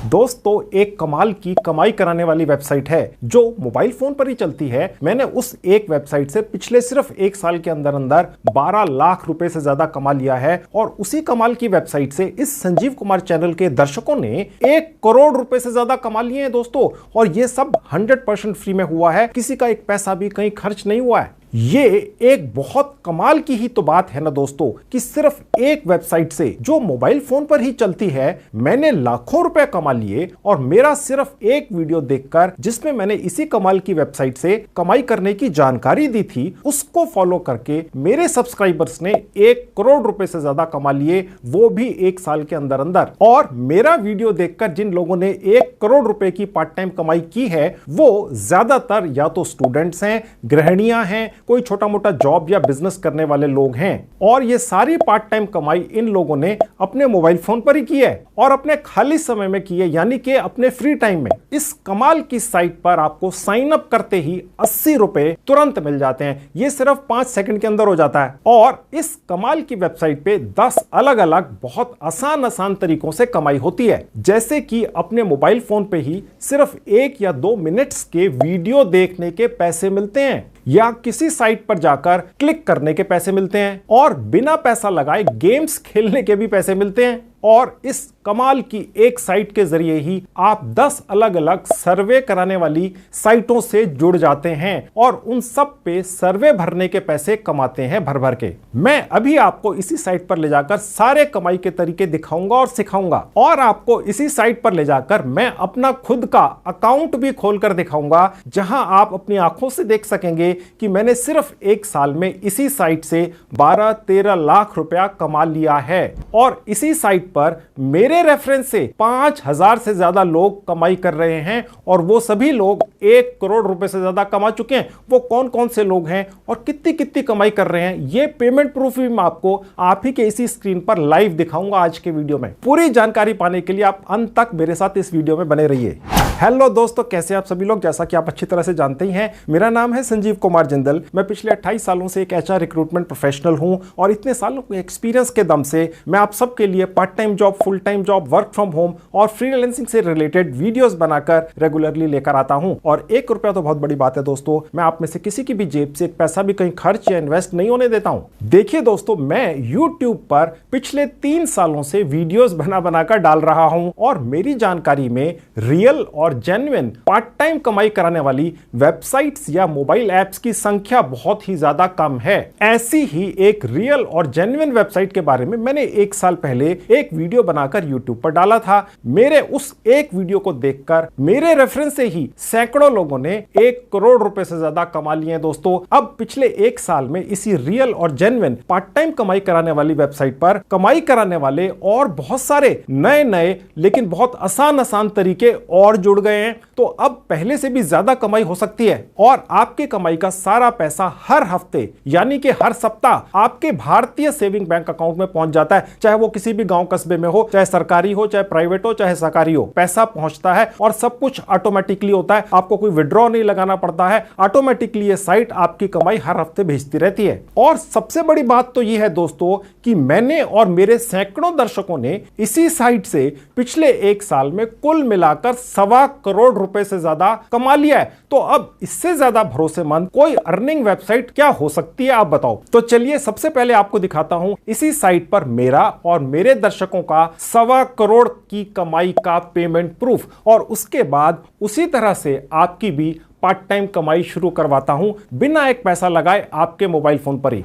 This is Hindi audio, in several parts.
दोस्तों एक कमाल की कमाई कराने वाली वेबसाइट है जो मोबाइल फोन पर ही चलती है। मैंने उस एक वेबसाइट से पिछले सिर्फ एक साल के अंदर अंदर 12 लाख रुपए से ज्यादा कमा लिया है और उसी कमाल की वेबसाइट से इस संजीव कुमार चैनल के दर्शकों ने 1 करोड़ रुपए से ज्यादा कमा लिए हैं दोस्तों। और ये सब 100% फ्री में हुआ है, किसी का एक पैसा भी कहीं खर्च नहीं हुआ है। ये एक बहुत कमाल की ही तो बात है ना दोस्तों कि सिर्फ एक वेबसाइट से जो मोबाइल फोन पर ही चलती है मैंने लाखों रुपए कमा लिए। और मेरा सिर्फ एक वीडियो देखकर जिसमें मैंने इसी कमाल की वेबसाइट से कमाई करने की जानकारी दी थी, उसको फॉलो करके मेरे सब्सक्राइबर्स ने 1 करोड़ रुपए से ज्यादा कमा लिए, वो भी एक साल के अंदर अंदर। और मेरा वीडियो देखकर जिन लोगों ने 1 करोड़ रुपए की पार्ट टाइम कमाई की है वो ज्यादातर या तो स्टूडेंट्स हैं, गृहिणियां हैं, कोई छोटा मोटा जॉब या बिजनेस करने वाले लोग हैं। और ये सारी पार्ट टाइम कमाई इन लोगों ने अपने मोबाइल फोन पर ही की है और अपने खाली समय में की है, यानी कि अपने फ्री टाइम में। इस कमाल की साइट पर आपको साइन अप करते ही 80 रुपए तुरंत मिल जाते हैं। ये सिर्फ 5 सेकंड के अंदर हो जाता है। और इस कमाल की वेबसाइट पे 10 अलग अलग बहुत आसान तरीकों से कमाई होती है, जैसे कि अपने मोबाइल फोन पे ही सिर्फ 1 या 2 मिनट्स के वीडियो देखने के पैसे मिलते हैं, या किसी साइट पर जाकर क्लिक करने के पैसे मिलते हैं, और बिना पैसा लगाए गेम्स खेलने के भी पैसे मिलते हैं। और इस कमाल की एक साइट के जरिए ही आप 10 अलग अलग सर्वे कराने वाली साइटों से जुड़ जाते हैं और उन सब पे सर्वे भरने के पैसे कमाते हैं भर भर के। मैं अभी आपको इसी साइट पर ले जाकर सारे कमाई के तरीके दिखाऊंगा और सिखाऊंगा, और आपको इसी साइट पर ले जाकर मैं अपना खुद का अकाउंट भी खोलकर दिखाऊंगा, जहां आप अपनी आंखों से देख सकेंगे कि मैंने सिर्फ एक साल में इसी साइट से 12-13 लाख रुपया कमा लिया है। और इसी साइट पर मेरे रेफरेंस से 5000 से ज्यादा लोग कमाई कर रहे हैं, और वो सभी लोग 1 करोड़ रुपए से ज्यादा कमा चुके हैं। वो कौन कौन से लोग हैं और कितनी कितनी कमाई कर रहे हैं, ये पेमेंट प्रूफ भी मैं आपको आप ही के इसी स्क्रीन पर लाइव दिखाऊंगा आज के वीडियो में। पूरी जानकारी पाने के लिए आप अंत तक मेरे साथ इस वीडियो में बने रहिए। हेलो दोस्तों, कैसे आप सभी लोग। जैसा कि आप अच्छी तरह से जानते ही हैं, मेरा नाम है संजीव कुमार जिंदल। मैं पिछले 28 सालों से एक एचआर रिक्रूटमेंट प्रोफेशनल हूं, और इतने सालों के एक्सपीरियंस के दम से मैं आप सबके लिए part time job, full time job, work from home और फ्रीलांसिंग से रिलेटेड वीडियोस बनाकर रेगुलरली लेकर आता हूं। और 1 रुपया तो बहुत बड़ी बात है दोस्तों, मैं आप में से किसी की भी जेब से एक पैसा भी कहीं खर्च या इन्वेस्ट नहीं होने देता हूं। देखिए दोस्तों, मैं यूट्यूब पर पिछले 3 सालों से वीडियोस बनाकर डाल रहा हूं, और मेरी जानकारी में रियल और जेन्युइन पार्ट टाइम कमाई कराने वाली वेबसाइट्स या मोबाइल ऐप्स की संख्या बहुत ही ज्यादा कम है। ऐसी ही एक रियल और जेन्युइन वेबसाइट के बारे में मैंने 1 साल पहले एक वीडियो बनाकर यूट्यूब पर डाला था। मेरे उस एक वीडियो को देखकर मेरे रेफरेंस से ही सैकड़ों लोगों ने 1 करोड़ रुपए से ज्यादा कमा लिए हैं दोस्तों। अब पिछले 1 साल में इसी रियल और जेन्युइन पार्ट टाइम कमाई कराने वाली वेबसाइट पर कमाई कराने वाले और बहुत सारे नए लेकिन बहुत आसान तरीके और जुड़ गए हैं। तो अब पहले से भी ज्यादा कमाई हो सकती है, और आपके कमाई का सारा पैसा हर हफ्ते यानी कि हर सप्ताह आपके भारतीय सेविंग बैंक अकाउंट में पहुंच जाता है। चाहे वो किसी भी गांव कस्बे में हो, चाहे सरकारी हो, चाहे प्राइवेट हो, चाहे सरकारी हो, पैसा पहुंचता है और सब कुछ ऑटोमेटिकली होता है। आपको कोई विड्रॉ नहीं लगाना पड़ता है, ऑटोमेटिकली ये साइट आपकी कमाई हर हफ्ते भेजती रहती है। और सबसे बड़ी बात तो यह है दोस्तों कि मैंने और मेरे सैकड़ों दर्शकों ने इसी साइट से पिछले 1 साल में कुल मिलाकर 1.25 करोड़ रुपए से ज्यादा कमा लिया है। तो अब इससे ज्यादा भरोसेमंद कोई अर्निंग वेबसाइट क्या हो सकती है, आप बताओ। तो चलिए सबसे पहले आपको दिखाता हूं इसी साइट पर मेरा और मेरे दर्शकों का 1.25 करोड़ की कमाई का पेमेंट प्रूफ, और उसके बाद उसी तरह से आपकी भी पार्ट टाइम कमाई शुरू करवाता हूं बिना एक पैसा लगाए आपके मोबाइल फोन पर ही।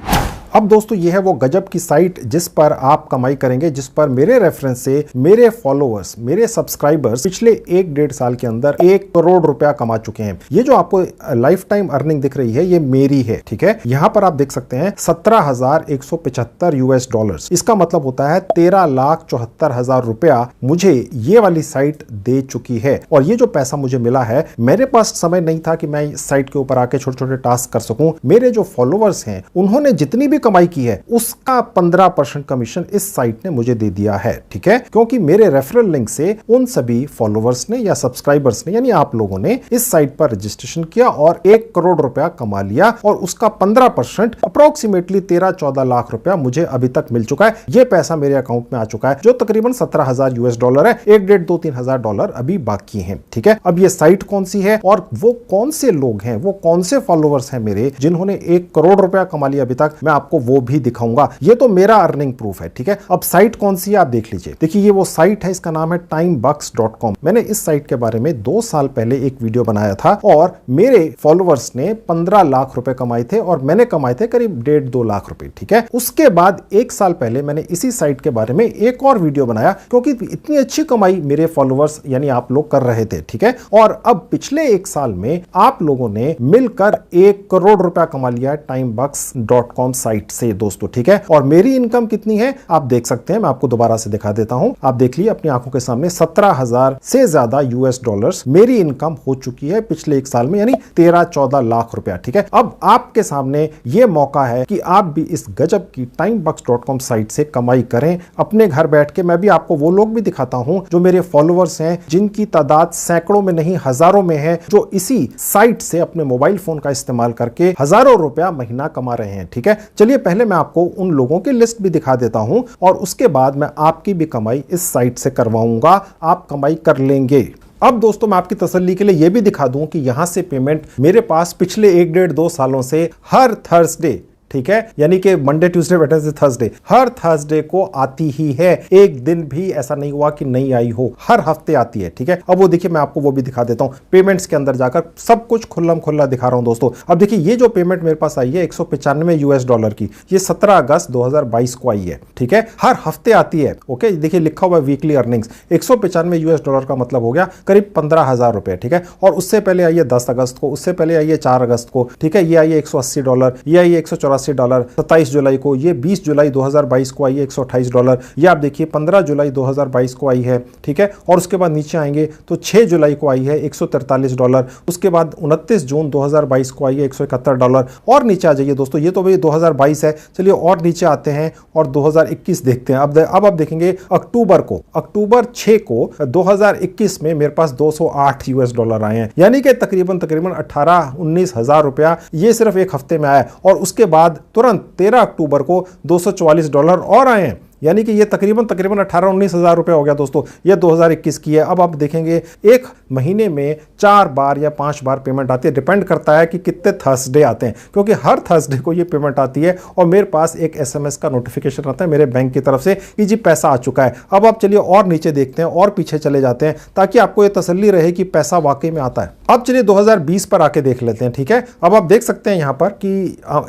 अब दोस्तों ये है वो गजब की साइट जिस पर आप कमाई करेंगे, जिस पर मेरे रेफरेंस से मेरे फॉलोअर्स, मेरे सब्सक्राइबर्स पिछले 1-1.5 साल के अंदर 1 करोड़ रुपया कमा चुके हैं। ये जो आपको लाइफ टाइम अर्निंग दिख रही है ये मेरी है, ठीक है। यहां पर आप देख सकते हैं $17,175 US। इसका मतलब होता है 13,74,000 रुपया मुझे ये वाली साइट दे चुकी है। और ये जो पैसा मुझे मिला है, मेरे पास समय नहीं था कि मैं इस साइट के ऊपर आके छोटे छोटे टास्क कर सकूं। मेरे जो फॉलोअर्स हैं उन्होंने जितनी भी कमाई की है उसका 15% कमीशन इस साइट ने मुझे दे दिया है। ठीक है, क्योंकि मेरे रेफरल लिंक से उन सभी फॉलोवर्स ने या सब्सक्राइबर्स ने यानी आप लोगों ने इस साइट पर रजिस्ट्रेशन किया और 1 करोड़ रुपया कमा लिया और उसका 15% अप्रोक्सीमेटली 13-14 लाख रुपया मुझे अभी तक मिल चुका है। यह पैसा मेरे अकाउंट में आ चुका है जो तकरीबन 17,000 US डॉलर है। 1-1.5-2-3 डॉलर अभी बाकी हैं। ठीक है, अब ये साइट कौन सी है और वो कौन से लोग हैं, वो कौन से फॉलोवर्स हैं मेरे जिन्होंने 1 करोड़ रुपया कमा लिया अभी तक, मैं आपको वो भी दिखाऊंगा। ये तो मेरा अर्निंग प्रूफ है। ठीक है, अब साइट कौन सी है आप देख लीजिए। देखिए ये वो साइट है, इसका नाम है timebucks.com। मैंने इस साइट के बारे में 2 साल पहले एक वीडियो बनाया था और मेरे फॉलोवर्स ने 15 लाख रुपए कमाए थे और मैंने कमाए थे करीब 1.5-2 लाख रुपए। ठीक है, उसके बाद 1 साल पहले मैंने इसी साइट के बारे में एक और वीडियो बनाया क्योंकि इतनी अच्छी कमाई मेरे फॉलोवर्स यानी आप लोग कर रहे थे। ठीक है, और अब पिछले 1 साल में आप लोगों ने मिलकर 1 करोड़ रुपया कमा लिया है timebucks.com साइट से दोस्तों। ठीक है, और मेरी इनकम कितनी है आप देख सकते हैं, मैं आपको दोबारा से दिखा देता हूं। आप देख लीजिए अपनी आंखों के सामने 17,000 से ज्यादा US डॉलर्स मेरी इनकम हो चुकी है पिछले 1 साल में, यानी 13-14 लाख रुपया। ठीक है, अब आपके सामने यह मौका है कि आप भी इस गजब की timebucks.com साइट से कमाई करें अपने घर बैठ के। मैं भी आपको वो लोग भी दिखाता हूं जो मेरे फॉलोवर्स हैं जिनकी तादाद सैकड़ों में नहीं हजारों में है, जो इसी साइट से अपने मोबाइल फोन का इस्तेमाल करके हजारों रुपया महीना कमा रहे हैं। ठीक है, चलिए पहले मैं आपको उन लोगों की लिस्ट भी दिखा देता हूं और उसके बाद मैं आपकी भी कमाई इस साइट से करवाऊंगा, आप कमाई कर लेंगे। अब दोस्तों मैं आपकी तसल्ली के लिए यह भी दिखा दूं कि यहां से पेमेंट मेरे पास पिछले 1-1.5-2 सालों से हर थर्सडे, ठीक है, यानी कि मंडे ट्यूसडे वेडनेसडे थर्सडे, हर थर्सडे को आती ही है। एक दिन भी ऐसा नहीं हुआ कि नहीं आई हो, हर हफ्ते आती है। ठीक है, अब वो देखिए मैं आपको वो भी दिखा देता हूं, पेमेंट्स के अंदर जाकर सब कुछ खुल्लम खुल्ला दिखा रहा हूं दोस्तों। अब देखिए ये जो पेमेंट मेरे पास आई है 195 US डॉलर की, ये 17 अगस्त 2022 को आई है। ठीक है, हर हफ्ते आती है। ओके, देखिए लिखा हुआ वीकली अर्निंग्स 195 US डॉलर का मतलब हो गया करीब 15,000 रुपए। ठीक है, और उससे पहले आई है 10 अगस्त को, उससे पहले आई है 4 अगस्त को। ठीक है, ये आई है 180 डॉलर, ये आई है 184 डॉलर 27 जुलाई को, ये 20 जुलाई 2022 को आई है 128 डॉलर, ये आप देखिए 15 जुलाई 2022 को आई है। ठीक है, और उसके बाद नीचे आएंगे तो 6 जुलाई को आई है 143 डॉलर, उसके बाद 29 जून 2022 को आई है 171 डॉलर। और नीचे आ जाइए दोस्तों, ये तो भाई 2022 है, चलिए और नीचे आते हैं और 2021 देखते हैं। अब आप देखेंगे अक्टूबर को, अक्टूबर 6 को 2021 में मेरे पास 208 US डॉलर आए हैं, यानी कि तकरीबन 18-19 हजार रुपया ये सिर्फ एक हफ्ते में आया। और उसके बाद तुरंत 13 अक्टूबर को 244 डॉलर और आए हैं, यानी कि ये तकरीबन 18-19 हजार रुपए हो गया दोस्तों। ये 2021 की है। अब आप देखेंगे एक महीने में 4 बार या 5 बार पेमेंट आती है, डिपेंड करता है कि कितने थर्सडे आते हैं, क्योंकि हर थर्सडे को ये पेमेंट आती है और मेरे पास एक SMS का नोटिफिकेशन आता है मेरे बैंक की तरफ से कि जी पैसा आ चुका है। अब आप चलिए और नीचे देखते हैं और पीछे चले जाते हैं ताकि आपको ये तसल्ली रहे कि पैसा वाकई में आता है। अब चलिए 2020 पर आके देख लेते हैं। ठीक है, अब आप देख सकते हैं यहाँ पर कि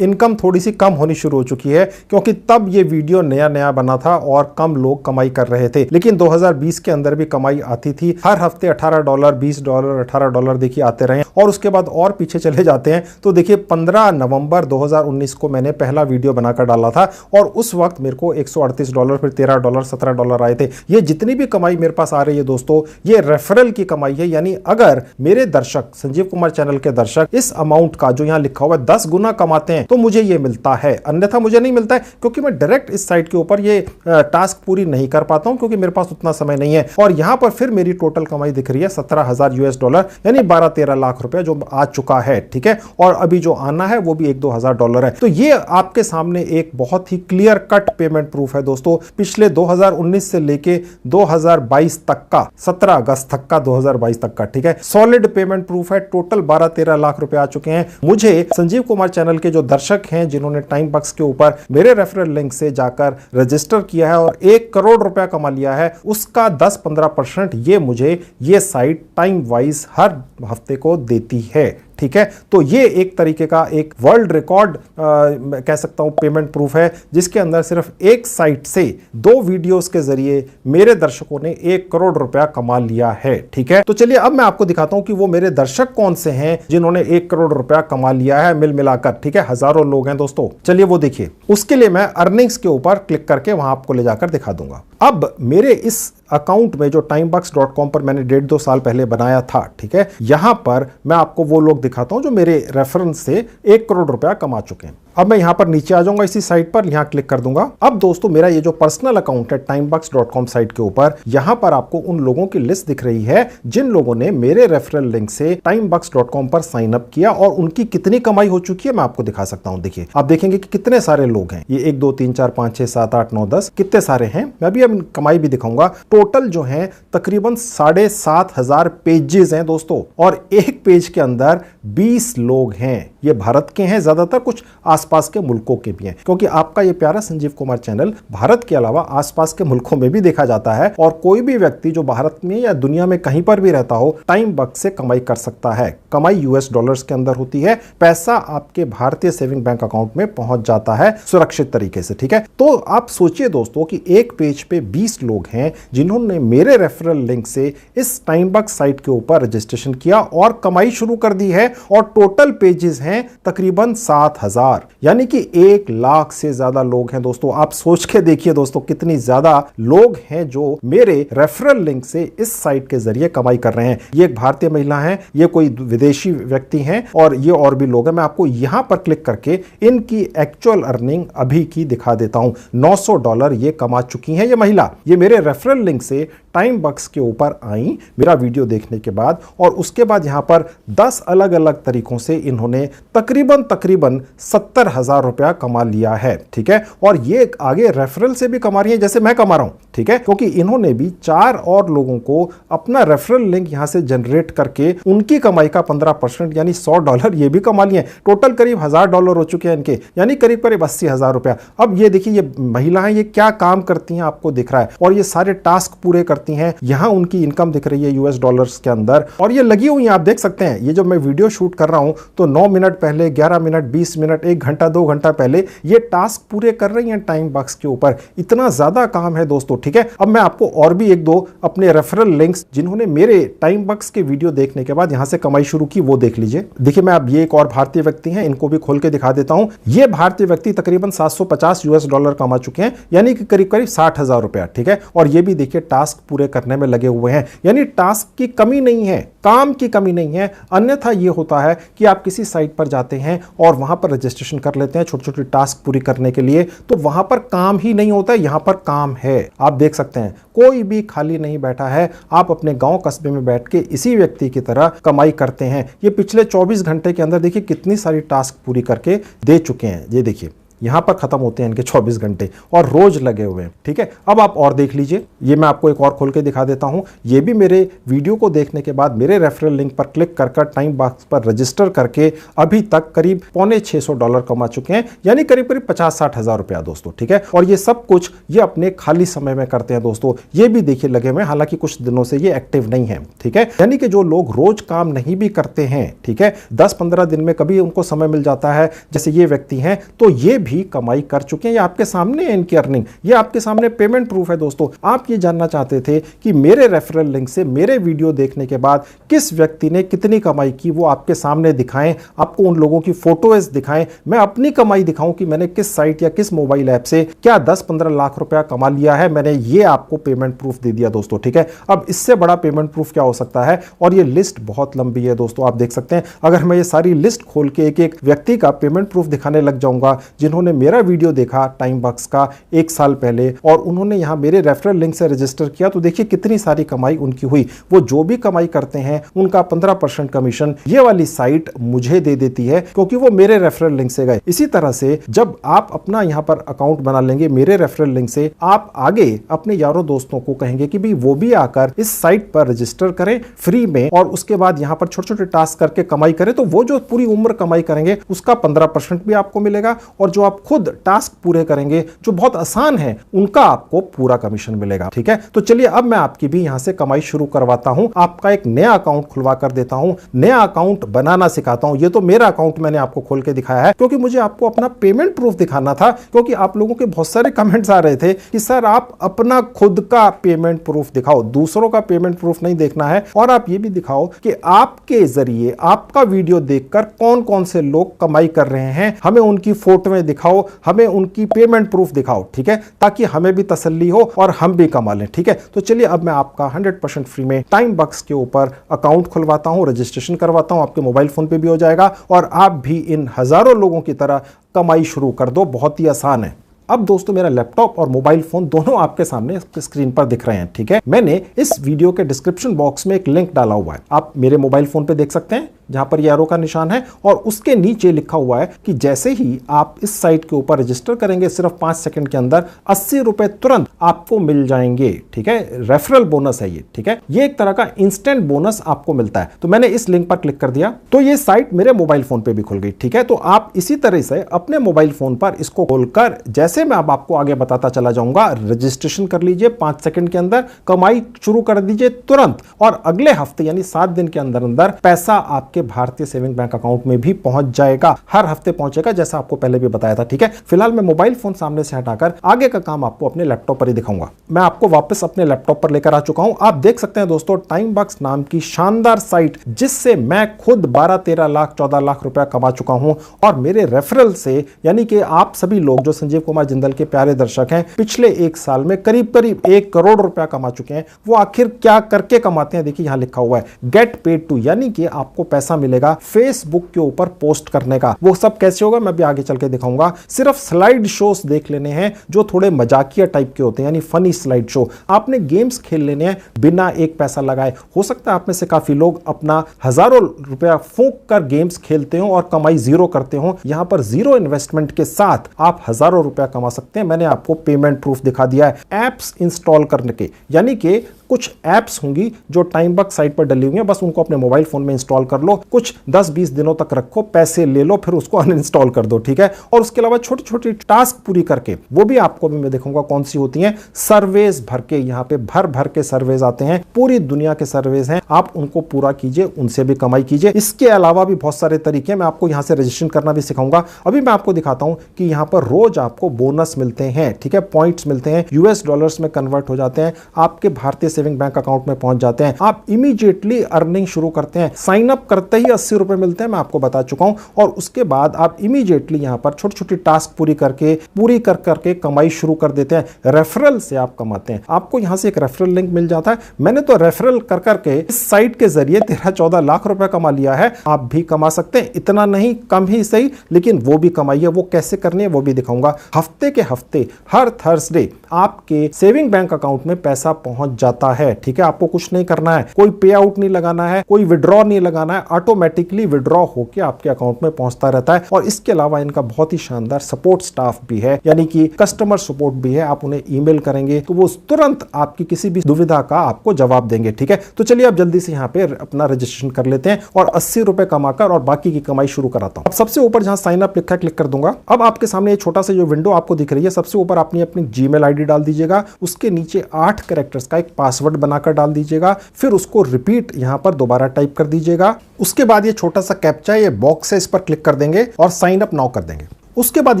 इनकम थोड़ी सी कम होनी शुरू हो चुकी है क्योंकि तब ये वीडियो नया नया बना था और कम लोग कमाई कर रहे थे। लेकिन 2020 के अंदर भी कमाई आती थी, हर हफ्ते 18 डॉलर 20 डॉलर 18 डॉलर देखिए आते रहे। और उसके बाद और पीछे चले जाते हैं तो देखिए 15 नवंबर 2019 को मैंने पहला वीडियो बनाकर डाला था और उस वक्त मेरे को 138 डॉलर, फिर 13 डॉलर 17 डॉलर आए थे। ये जितनी भी कमाई मेरे पास आ रही है दोस्तों, ये रेफरल की कमाई है, यानी अगर मेरे दर्शक, संजीव कुमार चैनल के दर्शक इस अमाउंट का जो यहाँ लिखा हुआ है 10 गुना कमाते हैं तो मुझे ये मिलता है, अन्यथा मुझे नहीं मिलता है क्योंकि मैं डायरेक्ट इस साइट के ऊपर ये टास्क पूरी नहीं कर पाता हूं क्योंकि मेरे पास उतना समय नहीं है। और यहां पर फिर मेरी टोटल कमाई दिख रही है 17,000 US डॉलर, यानी 12-13 लाख रुपए जो आ चुका है। ठीक है, और अभी जो आना है वो भी 1-2 हजार डॉलर है। तो ये आपके सामने एक बहुत ही क्लियर कट पेमेंट प्रूफ है दोस्तों, पिछले 2019 से लेके 2022 तक का, 17 अगस्त तक का, 2022 तक का। ठीक है, सॉलिड पेमेंट प्रूफ है। टोटल 12-13 लाख रुपए आ चुके हैं। मुझे संजीव कुमार चैनल के जो दर्शक हैं जिन्होंने टाइमबक्स के ऊपर मेरे रेफरल लिंक से जाकर रजिस्टर किया है और 1 करोड़ रुपया कमा लिया है, उसका 10-15% ये मुझे ये साइट टाइम वाइज हर हफ्ते को देती है। ठीक है, तो ये एक तरीके का एक वर्ल्ड रिकॉर्ड कह सकता हूं पेमेंट प्रूफ है, जिसके अंदर सिर्फ एक साइट से 2 वीडियोस के जरिए मेरे दर्शकों ने 1 करोड़ रुपया कमा लिया है। ठीक है, तो चलिए अब मैं आपको दिखाता हूं कि वो मेरे दर्शक कौन से हैं जिन्होंने 1 करोड़ रुपया कमा लिया है मिल मिलाकर। ठीक है, हजारों लोग हैं दोस्तों, चलिए वो देखिए। उसके लिए मैं अर्निंग्स के ऊपर क्लिक करके वहां आपको ले जाकर दिखा दूंगा। अब मेरे इस अकाउंट में जो timebucks.com पर मैंने 1.5-2 साल पहले बनाया था, ठीक है, यहां पर मैं आपको वो लोग दिखाता हूं जो मेरे रेफरेंस से 1 करोड़ रुपया कमा चुके हैं। अब मैं यहाँ पर नीचे आ जाऊंगा इसी साइट पर, यहाँ क्लिक कर दूंगा। अब दोस्तों मेरा ये जो पर्सनल अकाउंट है timebucks.com साइट के ऊपर, यहाँ पर आपको उन लोगों की लिस्ट दिख रही है जिन लोगों ने मेरे रेफरल लिंक से timebucks.com पर साइन अप किया और उनकी कितनी कमाई हो चुकी है मैं आपको दिखा सकता हूँ। देखिए आप देखेंगे कि कितने सारे लोग हैं, ये 1 2 3 4 5 6 7 8 9 10 कितने सारे हैं। मैं भी अब कमाई भी दिखाऊंगा। टोटल जो है तकरीबन 7,500 पेजेस हैं दोस्तों, और एक पेज के अंदर 20 लोग हैं। ये भारत के हैं ज्यादातर, कुछ आसपास के मुल्कों के भी हैं, क्योंकि आपका ये प्यारा संजीव कुमार चैनल भारत के अलावा आसपास के मुल्कों में भी देखा जाता है, और कोई भी व्यक्ति जो भारत में या दुनिया में कहीं पर भी रहता हो टाइमबक्स से कमाई कर सकता है। कमाई यूएस डॉलर्स के अंदर होती है, पैसा आपके भारतीय सेविंग बैंक अकाउंट में पहुंच जाता है सुरक्षित तरीके से। ठीक है, तो आप सोचिए दोस्तों कि एक पेज पे 20 लोग हैं जिन्होंने मेरे रेफरल लिंक से इस टाइमबक्स साइट के ऊपर रजिस्ट्रेशन किया और कमाई शुरू कर दी है, और टोटल पेजेस हैं तकरीबन 7,000, यानी कि 1 लाख से ज्यादा लोग हैं दोस्तों। आप सोच के देखिए दोस्तों कितनी ज्यादा लोग हैं जो मेरे रेफरल लिंक से इस साइट के जरिए कमाई कर रहे हैं। ये एक भारतीय महिला है, ये कोई विदेशी व्यक्ति हैं, और ये और भी लोग हैं। मैं आपको यहां पर क्लिक करके इनकी एक्चुअल अर्निंग अभी की दिखा देता हूं। $900 ये कमा चुकी हैं ये महिला। ये मेरे रेफरल लिंक से टाइमबक्स के ऊपर आई मेरा वीडियो देखने के बाद, और उसके बाद यहां पर 10 अलग अलग तरीकों से इन्होंने तकरीबन 70,000 रुपया कमा लिया है। ठीक है, और ये आगे रेफरल से भी कमा रही है जैसे मैं कमा रहा हूं। ठीक है, क्योंकि इन्होंने भी 4 और लोगों को अपना रेफरल लिंक यहां से जनरेट करके उनकी कमाई का 15% यानी $100 ये भी कमा लिए। टोटल करीब $1,000 हो चुके हैं इनके, यानी करीब 80,000 रुपया। अब ये देखिए ये महिलाएं ये क्या काम करती हैं आपको दिख रहा है, और ये सारे टास्क पूरे करती हैं। यहां उनकी इनकम दिख रही है यूएस डॉलर्स के अंदर, और ये लगी हुई हैं। आप देख सकते हैं ये जो मैं वीडियो शूट कर रहा हूं तो 9 मिनट पहले, 11 मिनट, 20 मिनट, 1 घंटा, 2 घंटा पहले ये टास्क पूरे कर रही हैं टाइमबक्स के ऊपर। इतना ज्यादा काम है दोस्तों। ठीक है, अब मैं आपको और भी 1 2 अपने रेफरल लिंक्स जिन्होंने मेरे टाइमबक्स के वीडियो देखने के बाद यहां से कमाई शुरू की वो देख लीजिए। देखिए मैं अब ये एक और भारतीय व्यक्ति हैं, इनको भी खोल के दिखा देता हूं। ये भारतीय व्यक्ति तकरीबन $750 कमा चुके हैं, यानी कि करीब 60,000 रुपया। ठीक है, और ये भी देखिए टास्क पूरे करने में लगे हुए हैं, यानी टास्क की कमी नहीं है, काम की कमी नहीं है। अन्यथा ये होता है कि आप किसी साइट पर जाते हैं और वहां पर रजिस्ट्रेशन कर लेते हैं छोटे छोटे टास्क पूरी करने के लिए, तो वहां पर काम ही नहीं होता है। यहां पर काम है। आप देख सकते हैं कोई भी खाली नहीं बैठा है। आप अपने गांव कस्बे में बैठ के इसी व्यक्ति की तरह कमाई करते हैं। ये पिछले 24 घंटे के अंदर देखिए कितनी सारी टास्क पूरी करके दे चुके हैं। ये देखिए यहां पर खत्म होते हैं इनके 24 घंटे, और रोज लगे हुए हैं। ठीक है, अब आप और देख लीजिए। ये मैं आपको एक और खोल के दिखा देता हूं। ये भी मेरे वीडियो को देखने के बाद मेरे रेफरल लिंक पर क्लिक कर टाइमबक्स पर रजिस्टर करके अभी तक करीब $650 कमा चुके हैं, यानी करीब 50-60 रुपया दोस्तों। ठीक है, और ये सब कुछ ये अपने खाली समय में करते हैं दोस्तों। ये भी देखिए लगे हुए, हालांकि कुछ दिनों से ये एक्टिव नहीं है। ठीक है, यानी कि जो लोग रोज काम नहीं भी करते हैं, ठीक है, 10-15 दिन में कभी उनको समय मिल जाता है, जैसे ये व्यक्ति हैं, तो ये भी कमाई कर चुके हैं। ये आपके सामने है इनकी अर्निंग, ये आपके सामने पेमेंट प्रूफ है दोस्तों। आप ये जानना चाहते थे कि मेरे रेफरल लिंक से मेरे वीडियो देखने के बाद किस व्यक्ति ने कितनी कमाई की, वो आपके सामने दिखाएं, आपको उन लोगों की फोटोज दिखाएं, मैं अपनी कमाई दिखाऊं कि मैंने किस साइट या किस मोबाइल ऐप से क्या 10-15 लाख रुपया कमा लिया है। मैंने ये आपको पेमेंट प्रूफ दे दिया दोस्तों। ठीक है, अब इससे बड़ा पेमेंट प्रूफ क्या हो सकता है। और ये लिस्ट बहुत लंबी है दोस्तों, आप देख सकते हैं। अगर मैं ये सारी लिस्ट खोल के एक एक व्यक्ति का पेमेंट प्रूफ दिखाने लग जाऊंगा जिन्होंने मेरा वीडियो देखा टाइमबक्स का 1 साल पहले और उन्होंने यहां मेरे रेफरल लिंक से रजिस्टर किया, तो देखिए कितनी सारी कमाई उनकी हुई। वो जो भी कमाई करते हैं उनका 15% कमीशन ये वाली साइट मुझे दे देती है, क्योंकि वो मेरे रेफरल लिंक से गए। इसी तरह से जब आप अपना यहां पर अकाउंट बना लेंगे मेरे रेफरल लिंक से, आप आगे अपने यारों दोस्तों को कहेंगे कि भाई वो भी आकर इस साइट पर रजिस्टर करें फ्री में, और उसके बाद यहां पर छोटे छोटे टास्क करके कमाई करें, तो वो जो पूरी उम्र कमाई करेंगे उसका 15% भी आपको मिलेगा, और जो आप खुद टास्क पूरे करेंगे जो बहुत आसान है उनका आपको पूरा कमीशन मिलेगा। ठीक है, तो चलिए अब मैं आपकी भी यहां से कमाई शुरू करवाता हूं। आपका एक नया अकाउंट खुलवा कर देता हूं, नया अकाउंट बनाना सिखाता हूं। ये तो मेरा अकाउंट मैंने आपको खोल के दिखाया है क्योंकि मुझे आपको अपना पेमेंट प्रूफ दिखाना था, क्योंकि आप लोगों के बहुत सारे कमेंट्स आ रहे थे कि सर आप अपना खुद का पेमेंट प्रूफ दिखाओ, दूसरों का पेमेंट प्रूफ नहीं देखना है, और आप ये भी दिखाओ कि आपके जरिए आपका वीडियो देखकर कौन कौन से लोग कमाई कर रहे हैं, हमें उनकी फोटोएं दिखाओ, हमें उनकी पेमेंट प्रूफ दिखाओ, ठीक है, ताकि हमें भी तसल्ली हो और हम भी कमा लें, ठीक है। तो चलिए अब मैं आपका 100% फ्री में टाइम बक्स के ऊपर अकाउंट खुलवाता हूं, रजिस्ट्रेशन करवाता हूं, आपके मोबाइल फोन पे भी हो जाएगा और आप भी इन हजारों लोगों की तरह कमाई शुरू कर दो। बहुत ही आसान है। अब दोस्तों मेरा लैपटॉप और मोबाइल फोन दोनों आपके सामने स्क्रीन पर दिख रहे हैं, ठीक है। मैंने इस वीडियो के डिस्क्रिप्शन बॉक्स में एक लिंक डाला हुआ है, आप मेरे मोबाइल फोन पे देख सकते हैं, जहां पर ये एरो का निशान है और उसके नीचे लिखा हुआ है कि जैसे ही आप इस साइट के ऊपर रजिस्टर करेंगे सिर्फ 5 सेकंड के अंदर 80 रुपए तुरंत आपको मिल जाएंगे, ठीक है। रेफरल बोनस है ये, ठीक है। ये एक तरह का इंस्टेंट बोनस आपको मिलता है। तो मैंने इस लिंक पर क्लिक कर दिया तो ये साइट मेरे मोबाइल फोन पे भी खुल गई, ठीक है। तो आप इसी तरह से अपने मोबाइल फोन पर इसको खोलकर, जैसे मैं अब आपको आगे बताता चला जाऊंगा, रजिस्ट्रेशन कर लीजिए, 5 सेकंड के अंदर कमाई शुरू कर दीजिए तुरंत, और अगले हफ्ते यानी 7 दिन के अंदर अंदर पैसा आपके भारतीय सेविंग बैंक अकाउंट में भी पहुंच जाएगा। हर हफ्ते पहुंचेगा, जैसा आपको पहले भी बताया था, ठीक है। फिलहाल मैं मोबाइल फोन सामने से हटाकर आगे का काम आपको अपने लैपटॉप पर ही दिखाऊंगा। मैं आपको वापस अपने लैपटॉप पर लेकर आ चुका हूं। आप देख सकते हैं दोस्तों, टाइम बक्स नाम की शानदार साइट, जिससे मैं खुद 12-13 लाख 14 लाख रुपया कमा चुका हूं, और मेरे रेफरल से, यानी कि आप सभी लोग जो संजीव कुमार जिंदल के प्यारे दर्शक हैं, पिछले 1 साल में करीब करीब 1 करोड़ रुपया कमा चुके हैं। वो आखिर क्या करके कमाते हैं, देखिए यहां लिखा हुआ है गेट पेड टू, यानी कि आपको पैसा मिलेगा फेसबुक के ऊपर पोस्ट करने का। वो सब कैसे होगा मैं भी आगे चल के दिखाऊंगा। सिर्फ स्लाइड शोज देख लेने हैं जो थोड़े मजाकिया टाइप के होते हैं, यानी फनी स्लाइड शो। आपने गेम्स खेल लेने हैं बिना एक पैसा लगाए। हो सकता है आप में से काफी लोग अपना हजारों रुपया फूंक कर गेम्स खेलते हो और कमाई जीरो करते हो। यहां पर जीरो इन्वेस्टमेंट के साथ आप हजारों रुपया कमा सकते हैं। मैंने आपको पेमेंट प्रूफ दिखा दिया है एप्स इंस्टॉल करने के, यानी कि कुछ एप्स होंगी जो टाइम बक्स साइट पर डली हुई हैं, बस उनको अपने मोबाइल फोन में इंस्टॉल कर लो, कुछ 10-20 दिनों तक रखो, पैसे ले लो, फिर उसको अनइंस्टॉल कर दो, ठीक है। और उसके अलावा छोटी छोटी टास्क पूरी करके, वो भी आपको भी मैं दिखाऊंगा कौन सी होती हैं। सर्वेज भर के, यहाँ पे भर भर के सर्वेज आते हैं, पूरी दुनिया के सर्वेज हैं, आप उनको पूरा कीजिए, उनसे भी कमाई कीजिए। इसके अलावा भी बहुत सारे तरीके, मैं आपको यहाँ से रजिस्ट्रेशन करना भी सिखाऊंगा। अभी मैं आपको दिखाता हूं कि यहाँ पर रोज आपको बोनस मिलते हैं, ठीक है, पॉइंट्स मिलते हैं, यूएस डॉलर्स में कन्वर्ट हो जाते हैं, आपके भारतीय सेविंग बैंक अकाउंट में पहुंच जाते हैं, आप इमीडिएटली अर्निंग शुरू करते हैं। साइन अप करते ही 80 रुपए मिलते हैं, मैं आपको बता चुका हूं, और उसके बाद आप इमीडिएटली यहां पर छोटी छोटी टास्क पूरी कर करके कमाई शुरू कर देते हैं। रेफरल से आप कमाते हैं, आपको यहां से एक रेफरल लिंक मिल जाता है। मैंने तो रेफरल कर करके इस साइट के जरिए 13-14 लाख रुपए कमा लिया है। आप भी कमा सकते हैं, इतना नहीं, कम ही सही, लेकिन वो भी कमाइए। वो कैसे करनी है वो भी दिखाऊंगा। हफ्ते के हफ्ते हर थर्सडे आपके सेविंग बैंक अकाउंट में पैसा पहुंच जाता है, ठीक है। आपको कुछ नहीं करना है, कोई पे आउट नहीं लगाना है, कोई विड्रॉ नहीं लगाना है, ऑटोमेटिकली विड्रॉ होकर आपके अकाउंट में पहुंचता रहता है। और इसके अलावा इनका बहुत ही शानदार सपोर्ट स्टाफ भी है, यानी कि कस्टमर सपोर्ट भी है। आप उन्हें ईमेल करेंगे तो वो तुरंत आपकी किसी भी दुविधा का आपको जवाब देंगे, ठीक है। तो चलिए अब जल्दी से यहाँ पे अपना रजिस्ट्रेशन कर लेते हैं और 80 रुपए कमाकर और बाकी की कमाई शुरू कराता हूं। अब सबसे ऊपर जहां साइन अप लिखा है क्लिक कर दूंगा। अब आपके सामने एक छोटा सा जो विंडो आपको दिख रही है, सबसे ऊपर आपने अपनी जीमेल आईडी डाल दीजिएगा, उसके नीचे 8 कैरेक्टर्स का एक पासवर्ड बनाकर डाल दीजिएगा, फिर उसको रिपीट यहां पर दोबारा टाइप कर दीजिएगा। उसके बाद ये छोटा सा कैप्चा, ये बॉक्स है, इस पर क्लिक कर देंगे और साइन अप नाउ कर देंगे। उसके बाद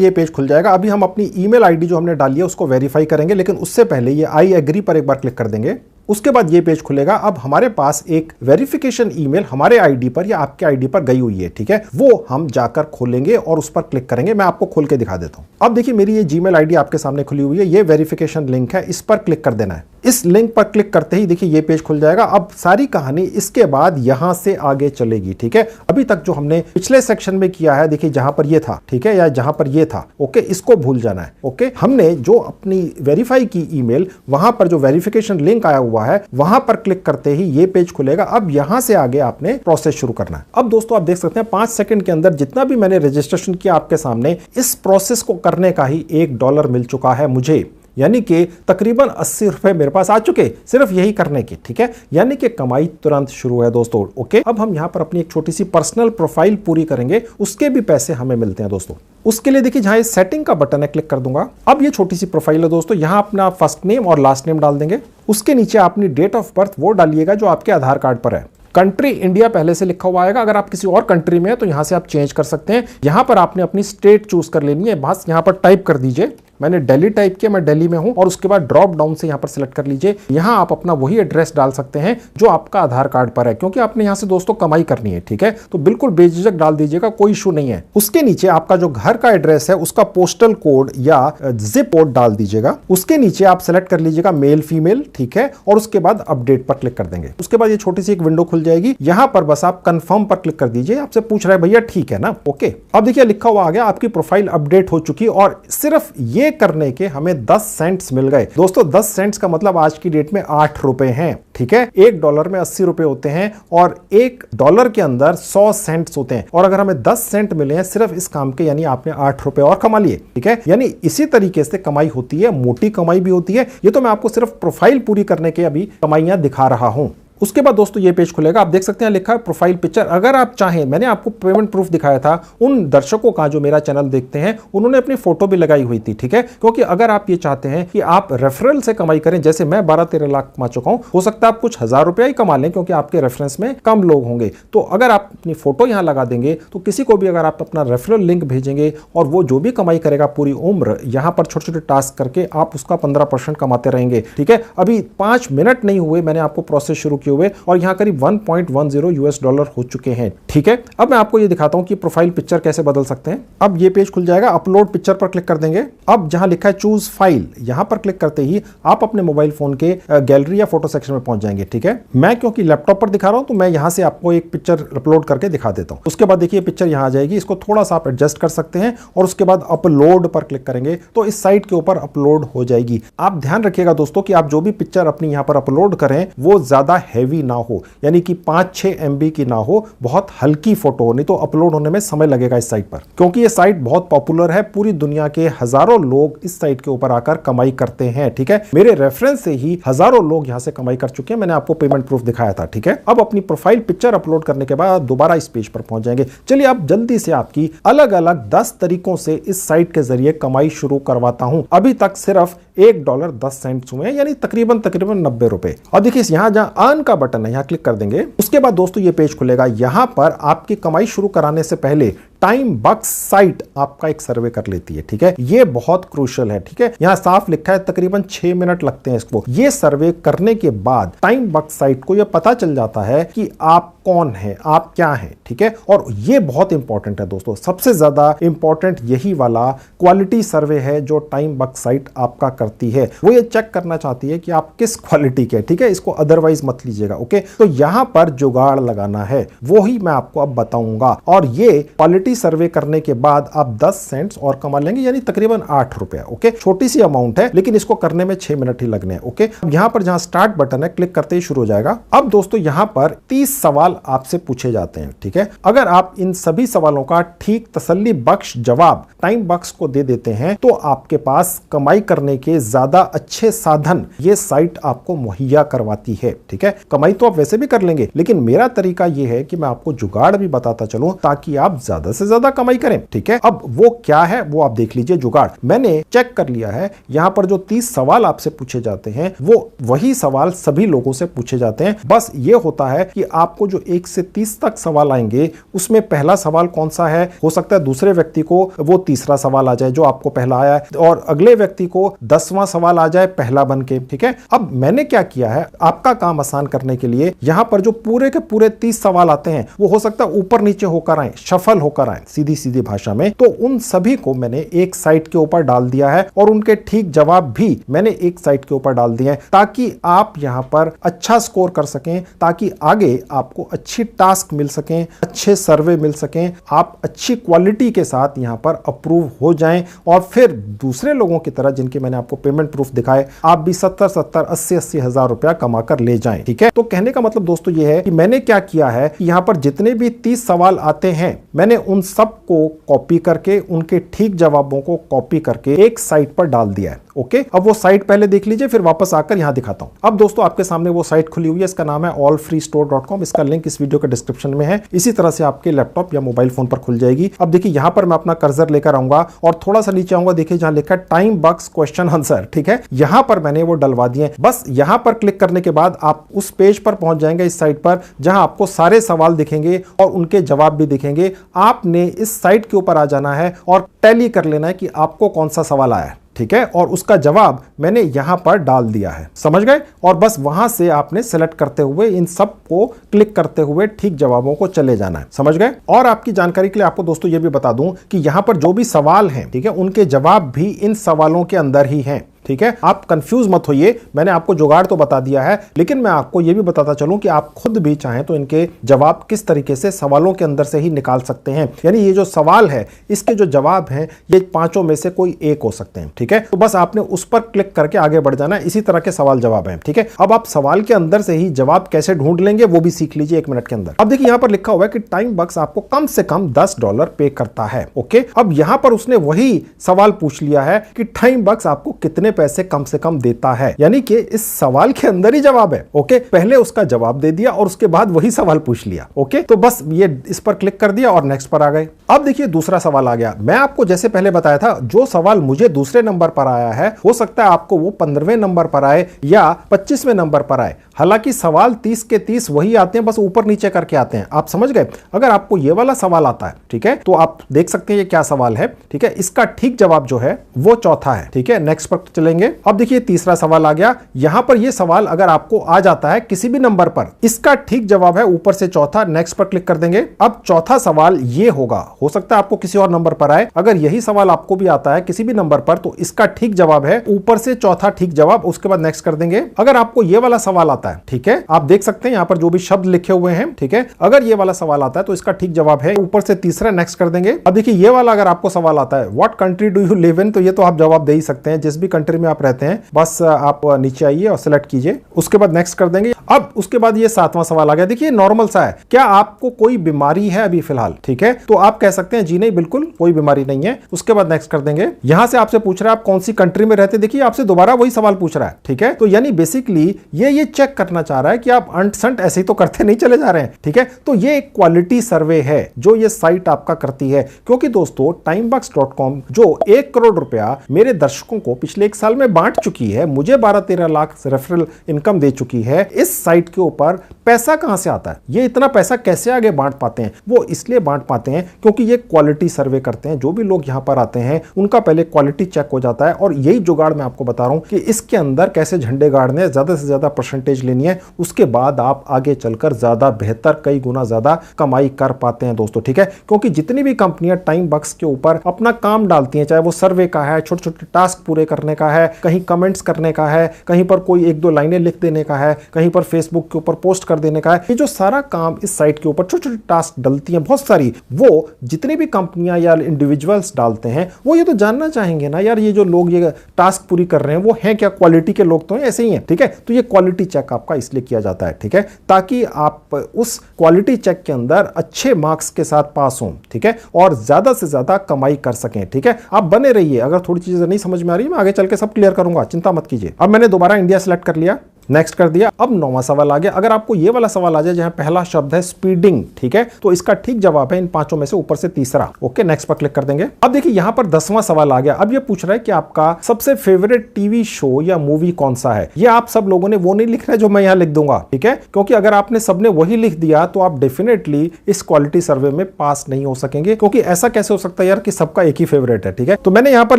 ये पेज खुल जाएगा। अभी हम अपनी ईमेल आईडी जो हमने डाली है उसको वेरीफाई करेंगे, लेकिन उससे पहले ये आई एग्री पर एक बार क्लिक कर देंगे। उसके बाद ये पेज खुलेगा। अब हमारे पास एक वेरिफिकेशन ईमेल हमारे आईडी पर या आपके आईडी पर गई हुई है, ठीक है, वो हम जाकर खोलेंगे और उस पर क्लिक करेंगे। मैं आपको खोल के दिखा देता हूं। अब देखिए मेरी ये जीमेल आईडी आपके सामने खुली हुई है, ये वेरिफिकेशन लिंक है, इस पर क्लिक कर देना है। इस लिंक पर क्लिक करते ही देखिए ये पेज खुल जाएगा। अब सारी कहानी इसके बाद यहां से आगे चलेगी, ठीक है। अभी तक जो हमने पिछले सेक्शन में किया है, देखिए जहां पर ये था, ठीक है, या जहां पर ये था, ओके, इसको भूल जाना है, ओके। हमने जो अपनी वेरीफाई की ईमेल, वहां पर जो वेरिफिकेशन लिंक आया हुआ है, वहां पर क्लिक करते ही ये पेज खुलेगा। अब यहां से आगे आपने प्रोसेस शुरू करना है। अब दोस्तों आप देख सकते हैं 5 सेकंड के अंदर जितना भी मैंने रजिस्ट्रेशन किया आपके सामने, इस प्रोसेस को करने का ही $1 मिल चुका है मुझे, यानी कि तकरीबन 80 रुपए मेरे पास आ चुके सिर्फ यही करने की, ठीक है। यानी कि कमाई तुरंत शुरू है दोस्तों, ओके। अब हम यहां पर अपनी एक छोटी सी पर्सनल प्रोफाइल पूरी करेंगे, उसके भी पैसे हमें मिलते हैं दोस्तों। उसके लिए देखिए जहां सेटिंग का बटन है, क्लिक कर दूंगा। अब ये छोटी सी प्रोफाइल है दोस्तों, यहां अपना फर्स्ट नेम और लास्ट नेम डाल देंगे। उसके नीचे अपनी डेट ऑफ बर्थ वो डालिएगा जो आपके आधार कार्ड पर है। कंट्री इंडिया पहले से लिखा हुआ आएगा, अगर आप किसी और कंट्री में है तो यहां से आप चेंज कर सकते हैं। यहां पर आपने अपनी स्टेट चूज कर लेनी है, बस यहां पर टाइप कर दीजिए। मैंने दिल्ली टाइप किया, मैं दिल्ली में हूं, और उसके बाद ड्रॉप डाउन से यहां पर सिलेक्ट कर लीजिए। यहां आप अपना वही एड्रेस डाल सकते हैं जो आपका आधार कार्ड पर है, क्योंकि आपने यहां से दोस्तों कमाई करनी है, ठीक है। तो बिल्कुल बेझिझक डाल दीजिएगा, कोई इशू नहीं है। उसके नीचे आपका जो घर का एड्रेस है उसका पोस्टल कोड या जिप कोड डाल दीजिएगा। उसके नीचे आप सेलेक्ट कर लीजिएगा मेल फीमेल, ठीक है, और उसके बाद अपडेट पर क्लिक कर देंगे। उसके बाद ये छोटी सी एक विंडो खुल जाएगी, यहां पर बस आप कंफर्म पर क्लिक कर दीजिए। आपसे पूछ रहा है भैया ठीक है ना, ओके। अब देखिए लिखा हुआ आ गया आपकी प्रोफाइल अपडेट हो चुकी, और सिर्फ ये करने के हमें 10 सेंट्स मिल गए दोस्तों। 10 सेंट्स का मतलब आज की डेट में 8 रुपए हैं, ठीक है। $1 में 80 रुपए होते हैं और $1 के अंदर 100 सेंट्स होते हैं, और अगर हमें 10 सेंट मिले हैं सिर्फ इस काम के, यानी आपने 8 रुपए और कमा लिए, ठीक है। यानी इसी तरीके से कमाई होती है, मोटी कमाई भी होती है। ये तो मैं आपको सिर्फ प्रोफाइल पूरी करने के अभी कमाइयां दिखा रहा हूं। उसके बाद दोस्तों ये पेज खुलेगा, आप देख सकते हैं लिखा है प्रोफाइल पिक्चर। अगर आप चाहें, मैंने आपको पेमेंट प्रूफ दिखाया था, उन दर्शकों का जो मेरा चैनल देखते हैं उन्होंने अपनी फोटो भी लगाई हुई थी, ठीक है। क्योंकि अगर आप ये चाहते हैं कि आप रेफरल से कमाई करें, जैसे मैं 12-13 लाख कमा चुका हूं, हो सकता है आप कुछ हजार रुपया ही कमा लें, क्योंकि आपके रेफरेंस में कम लोग होंगे। तो अगर आप अपनी फोटो यहां लगा देंगे तो किसी को भी अगर आप अपना रेफरल लिंक भेजेंगे और वो जो भी कमाई करेगा पूरी उम्र यहां पर छोटे छोटे टास्क करके आप उसका 15% कमाते रहेंगे, ठीक है। अभी 5 मिनट नहीं हुए मैंने आपको प्रोसेस शुरू किए हुए, और यहां $1.10 हो चुके हैं, ठीक है। अब मैं आपको ये दिखाता हूं कि प्रोफाइल पिक्चर कैसे बदल सकते हैं। अब ये पेज खुल जाएगा, अपलोड पिक्चर पर क्लिक कर देंगे। अब जहां लिखा है चूज फाइल, यहां पर क्लिक करते ही आप अपने मोबाइल फोन के गैलरी या फोटो सेक्शन में पहुंच जाएंगे, ठीक है। मैं क्योंकि लैपटॉप पर दिखा रहा हूं तो मैं यहां से आपको एक पिक्चर अपलोड करके दिखा देता हूं। उसके बाद देखिए पिक्चर यहां आ जाएगी, इसको थोड़ा सा आप एडजस्ट कर सकते हैं, और उसके बाद अपलोड पर क्लिक करेंगे तो इस साइट के ऊपर अपलोड हो जाएगी। आप ध्यान रखिएगा दोस्तों कि आप जो भी पिक्चर अपनी यहां पर अपलोड करें वो ज्यादा हैवी ना हो, यानी कि 5-6 MB की ना हो, बहुत हल्की फोटो हो, नहीं तो अपलोड होने में समय लगेगा इस साइट पर। क्योंकि ये साइट बहुत पॉपुलर है, पूरी दुनिया के हजारों लोग इस साइट के ऊपर आकर कमाई करते हैं, ठीक है। मेरे रेफरेंस से ही हजारों लोग यहां से कमाई कर चुके हैं, मैंने आपको पेमेंट प्रूफ दिखाया था, ठीक है। अब अपनी प्रोफाइल पिक्चर अपलोड करने के बाद दोबारा इस पेज पर पहुंच जाएंगे। चलिए अब जल्दी से आपकी अलग अलग 10 तरीकों से इस साइट के जरिए कमाई शुरू करवाता हूं। अभी तक सिर्फ $1.10 हुए, यानी तकरीबन 90 रुपए। और देखिए यहां जहां अर्न का बटन है, यहां क्लिक कर देंगे। उसके बाद दोस्तों ये पेज खुलेगा, यहां पर आपकी कमाई शुरू कराने से पहले टाइम बक्स साइट आपका एक सर्वे कर लेती है, ठीक है। ये बहुत क्रूशियल है, ठीक है। यहां साफ लिखा है तकरीबन 6 मिनट लगते हैं इसको। ये सर्वे करने के बाद टाइम बक्स साइट को यह पता चल जाता है कि आप कौन है, आप क्या हैं, ठीक है। और ये बहुत इंपॉर्टेंट है दोस्तों, सबसे ज्यादा इंपॉर्टेंट यही वाला क्वालिटी सर्वे है जो टाइम बक्स साइट आपका करती है। वो ये चेक करना चाहती है कि आप किस क्वालिटी के, ठीक है। इसको अदरवाइज मत लीजिएगा, ओके। तो यहां पर जुगाड़ लगाना है, वो ही मैं आपको अब बताऊंगा। और ये क्वालिटी सर्वे करने के बाद आप 10 सेंट्स और कमा लेंगे, यानी तकरीबन 8 रुपया, ओके। छोटी सी अमाउंट है, लेकिन इसको करने में 6 मिनट ही लगने हैं, ओके। यहां पर जहां स्टार्ट बटन है, क्लिक करते ही शुरू हो जाएगा। अब दोस्तों यहां पर 30 सवाल आपसे पूछे जाते हैं, ठीक है। अगर आप इन सभी सवालों का ठीक तसल्ली बख्श जवाब टाइम बक्स को दे देते हैं तो आपके पास कमाई करने के ज्यादा अच्छे साधन ये साइट आपको मुहैया करवाती है, ठीक है। कमाई तो आप वैसे भी कर लेंगे, लेकिन मेरा तरीका यह है कि मैं आपको जुगाड़ भी बताता चलूं ताकि आप ज्यादा से ज्यादा कमाई करें, ठीक है। अब वो क्या है वो आप देख लीजिए। जुगाड़ मैंने चेक कर लिया है, यहां पर जो 30 सवाल आपसे पूछे जाते हैं वो वही सवाल सभी लोगों से पूछे जाते हैं। बस ये होता है कि आपको जो 1 से 30 तक सवाल आएंगे उसमें पहला सवाल कौन सा है, हो सकता है दूसरे व्यक्ति को वो तीसरा सवाल आ जाए जो आपको पहला आया है, और अगले व्यक्ति को 10वां सवाल आ जाए पहला बन के, ठीक है। अब मैंने क्या किया है, आपका काम आसान करने के लिए यहां पर जो पूरे के पूरे 30 सवाल आते हैं वो हो सकता है ऊपर नीचे होकर आए, शफल होकर आए, सीधी सीधी भाषा में। तो उन सभी को मैंने एक साइट के ऊपर डाल दिया है, और उनके ठीक जवाब भी मैंने एक साइट के ऊपर डाल दिए हैं, ताकि आप यहां पर अच्छा स्कोर कर सकें, ताकि आगे आपको अच्छी टास्क मिल सकें, अच्छे सर्वे मिल सकें, आप अच्छी क्वालिटी के साथ यहां पर अप्रूव हो जाएं, और फिर दूसरे लोगों की तरह जिनके मैंने आपको पेमेंट प्रूफ दिखाए, आप भी 70-70, 80-80 हजार रुपया कमा कर ले जाएं, ठीक है। तो कहने का मतलब दोस्तों ये है कि मैंने क्या किया है, यहां पर जितने भी 30 सवाल आते हैं मैंने उन सब को कॉपी करके, उनके ठीक जवाबों को कॉपी करके एक साइट पर डाल दिया है, ओके। अब वो साइट पहले देख लीजिए, फिर वापस आकर यहां दिखाता हूं। अब दोस्तों आपके सामने वो साइट खुली हुई है, इसका नाम है allfreestore.com। इसका लिंक इस वीडियो के डिस्क्रिप्शन में है। इसी तरह से आपके लैपटॉप या मोबाइल फोन पर खुल जाएगी। अब देखिए यहां पर मैं अपना कर्सर लेकर आऊंगा और थोड़ा सा नीचे आऊंगा, देखिए जहां लिखा है टाइम बक्स क्वेश्चन आंसर, ठीक है। यहां पर मैंने वो डलवा दिए। बस यहां पर क्लिक करने के बाद आप उस पेज पर पहुंच जाएंगे, इस साइट पर, जहां आपको सारे सवाल दिखेंगे और उनके जवाब भी दिखेंगे। आपने इस साइट के ऊपर आ जाना है और टैली कर लेना है कि आपको कौन सा सवाल आया है, ठीक है, और उसका जवाब मैंने यहां पर डाल दिया है, समझ गए। और बस वहां से आपने सेलेक्ट करते हुए इन सब को क्लिक करते हुए ठीक जवाबों को चले जाना है, समझ गए। और आपकी जानकारी के लिए आपको दोस्तों ये भी बता दूं कि यहां पर जो भी सवाल हैं, ठीक है, उनके जवाब भी इन सवालों के अंदर ही हैं, ठीक है। आप कंफ्यूज मत होइए, मैंने आपको जुगाड़ तो बता दिया है, लेकिन मैं आपको यह भी बताता चलूं कि आप खुद भी चाहें तो इनके जवाब किस तरीके से सवालों के अंदर से ही निकाल सकते हैं। यानी ये जो सवाल है इसके जो जवाब हैं ये पांचों में से कोई एक हो सकते हैं, ठीक है। तो बस आपने उस पर क्लिक करके आगे बढ़ जाना है। इसी तरह के सवाल जवाब हैं, ठीक है। अब आप सवाल के अंदर से ही जवाब कैसे ढूंढ लेंगे वो भी सीख लीजिए 1 मिनट के अंदर। अब देखिए यहां पर लिखा हुआ है कि टाइम बक्स आपको कम से कम $10 पे करता है, ओके। अब यहां पर उसने वही सवाल पूछ लिया है कि टाइम बक्स आपको कितने पैसे कम से कम देता है, यानी कि इस सवाल के अंदर ही जवाब है, ओके। पहले उसका जवाब दे दिया और उसके बाद वही सवाल पूछ लिया, ओके। तो बस ये इस पर क्लिक कर दिया और नेक्स्ट पर आ गए। अब देखिए दूसरा सवाल आ गया। मैं आपको जैसे पहले बताया था, जो सवाल मुझे दूसरे नंबर पर आया है हो सकता है आपको वो 15वें नंबर पर आए या 25वें नंबर पर आए। हालांकि सवाल 30 के 30 वही आते हैं, बस ऊपर नीचे करके आते हैं, आप समझ गए। अगर आपको ये वाला सवाल आता है, ठीक है, तो आप देख सकते हैं ये क्या सवाल है, ठीक है। इसका ठीक जवाब जो है वो चौथा है, ठीक है। नेक्स्ट पर चलेंगे। अब देखिए तीसरा सवाल आ गया। यहां पर ये सवाल अगर आपको आ जाता है किसी भी नंबर पर, इसका ठीक जवाब है ऊपर से चौथा, नेक्स्ट पर क्लिक कर देंगे। अब चौथा सवाल ये होगा, हो सकता है आपको किसी और नंबर पर आए। अगर यही सवाल आपको भी आता है किसी भी नंबर पर तो इसका ठीक जवाब है ऊपर से चौथा ठीक जवाब, उसके बाद नेक्स्ट कर देंगे। अगर आपको ये वाला सवाल आता है, ठीक है, आप देख सकते हैं यहां पर जो भी शब्द लिखे हुए हैं, ठीक है। अगर ये वाला सवाल आता है तो इसका ठीक जवाब है ऊपर से तीसरा, नेक्स्ट कर देंगे। अब देखिए ये वाला अगर आपको सवाल आता है what country do you live in, तो ये तो आप जवाब दे ही सकते हैं, जिस भी कंट्री में आप रहते हैं बस आप नीचे आइए और सिलेक्ट कीजिए, उसके बाद नेक्स्ट कर देंगे। अब उसके बाद ये 7वां सवाल आ गया। देखिए नॉर्मल सा है, क्या आपको कोई बीमारी है अभी फिलहाल, ठीक है, तो आप कह सकते हैं जी नहीं बिल्कुल कोई बीमारी नहीं है, उसके बाद नेक्स्ट कर देंगे। यहां से आपसे पूछ रहा है आप कौन सी कंट्री में रहते हैं, देखिए आपसे दोबारा वही सवाल पूछ रहा है, ठीक है। तो यानी बेसिकली ये चेक करना चाह रहा है कि आप अंट संट ऐसे ही तो करते नहीं चले जा रहे हैं, ठीक है। तो ये एक क्वालिटी सर्वे है जो ये साइट आपका करती है, क्योंकि दोस्तों timebox.com जो 1 करोड़ रुपया मेरे दर्शकों को पिछले 1 साल में बांट चुकी है, मुझे 12-13 लाख रेफरल इनकम दे चुकी है, इस साइट के ऊपर पैसा कहां से आता है, ये इतना पैसा कैसे आगे बांट पाते हैं, वो इसलिए बांट पाते हैं क्योंकि ये क्वालिटी सर्वे करते हैं। जो भी लोग यहां पर आते हैं उनका पहले क्वालिटी चेक हो जाता है, और यही जुगाड़ मैं आपको बता रहा हूं कि इसके अंदर कैसे झंडे गाड़ने, ज्यादा से ज्यादा परसेंटेज लेनी है, उसके बाद आप आगे चलकर ज्यादा बेहतर, कई गुना ज्यादा कमाई कर पाते हैं दोस्तों, ठीक है। क्योंकि जितनी भी कंपनियां टाइम बक्स के ऊपर अपना काम डालती हैं, चाहे वो सर्वे का है, छोटे छोटे टास्क पूरे करने का है, कहीं कमेंट्स करने का है, कहीं पर कोई 1-2 लाइनें लिख देने का है, कहीं पर फेसबुक के ऊपर पोस्ट कर देने का है, ये जो सारा काम इस साइट के ऊपर छोटे छोटे टास्क डलती हैं बहुत सारी, वो जितनी भी कंपनियां या इंडिविजुअल्स डालते हैं वो ये तो जानना चाहेंगे ना यार, ये जो लोग ये टास्क पूरी कर रहे हैं वो हैं क्या, क्वालिटी के लोग तो हैं, ऐसे ही हैं, ठीक है। तो ये क्वालिटी चेक आपका इसलिए किया जाता है, ठीक है, ताकि आप उस क्वालिटी चेक के अंदर अच्छे मार्क्स के साथ पास हों, ठीक है, और ज्यादा से ज्यादा कमाई कर सकें, ठीक है। आप बने रहिए, अगर थोड़ी चीजें नहीं समझ में आ रही मैं आगे चल के सब क्लियर करूंगा, चिंता मत कीजिए। अब मैंने दोबारा इंडिया सेलेक्ट कर लिया, नेक्स्ट कर दिया। अब 9वां सवाल आ गया। अगर आपको ये वाला सवाल आ जाए जहां पहला शब्द है स्पीडिंग, ठीक है, तो इसका ठीक जवाब है इन पांचों में से ऊपर से तीसरा, ओके। नेक्स्ट पर क्लिक कर देंगे। अब देखिए यहां पर 10वां सवाल आ गया। अब ये पूछ रहा है कि आपका सबसे फेवरेट टीवी शो या मूवी कौन सा है। ये आप सब लोगों ने वो नहीं लिखना है जो मैं यहां लिख दूंगा, ठीक है, क्योंकि अगर आपने सबने वही लिख दिया तो आप डेफिनेटली इस क्वालिटी सर्वे में पास नहीं हो सकेंगे, क्योंकि ऐसा कैसे हो सकता है यार कि सबका एक ही फेवरेट है, ठीक है। तो मैंने यहां पर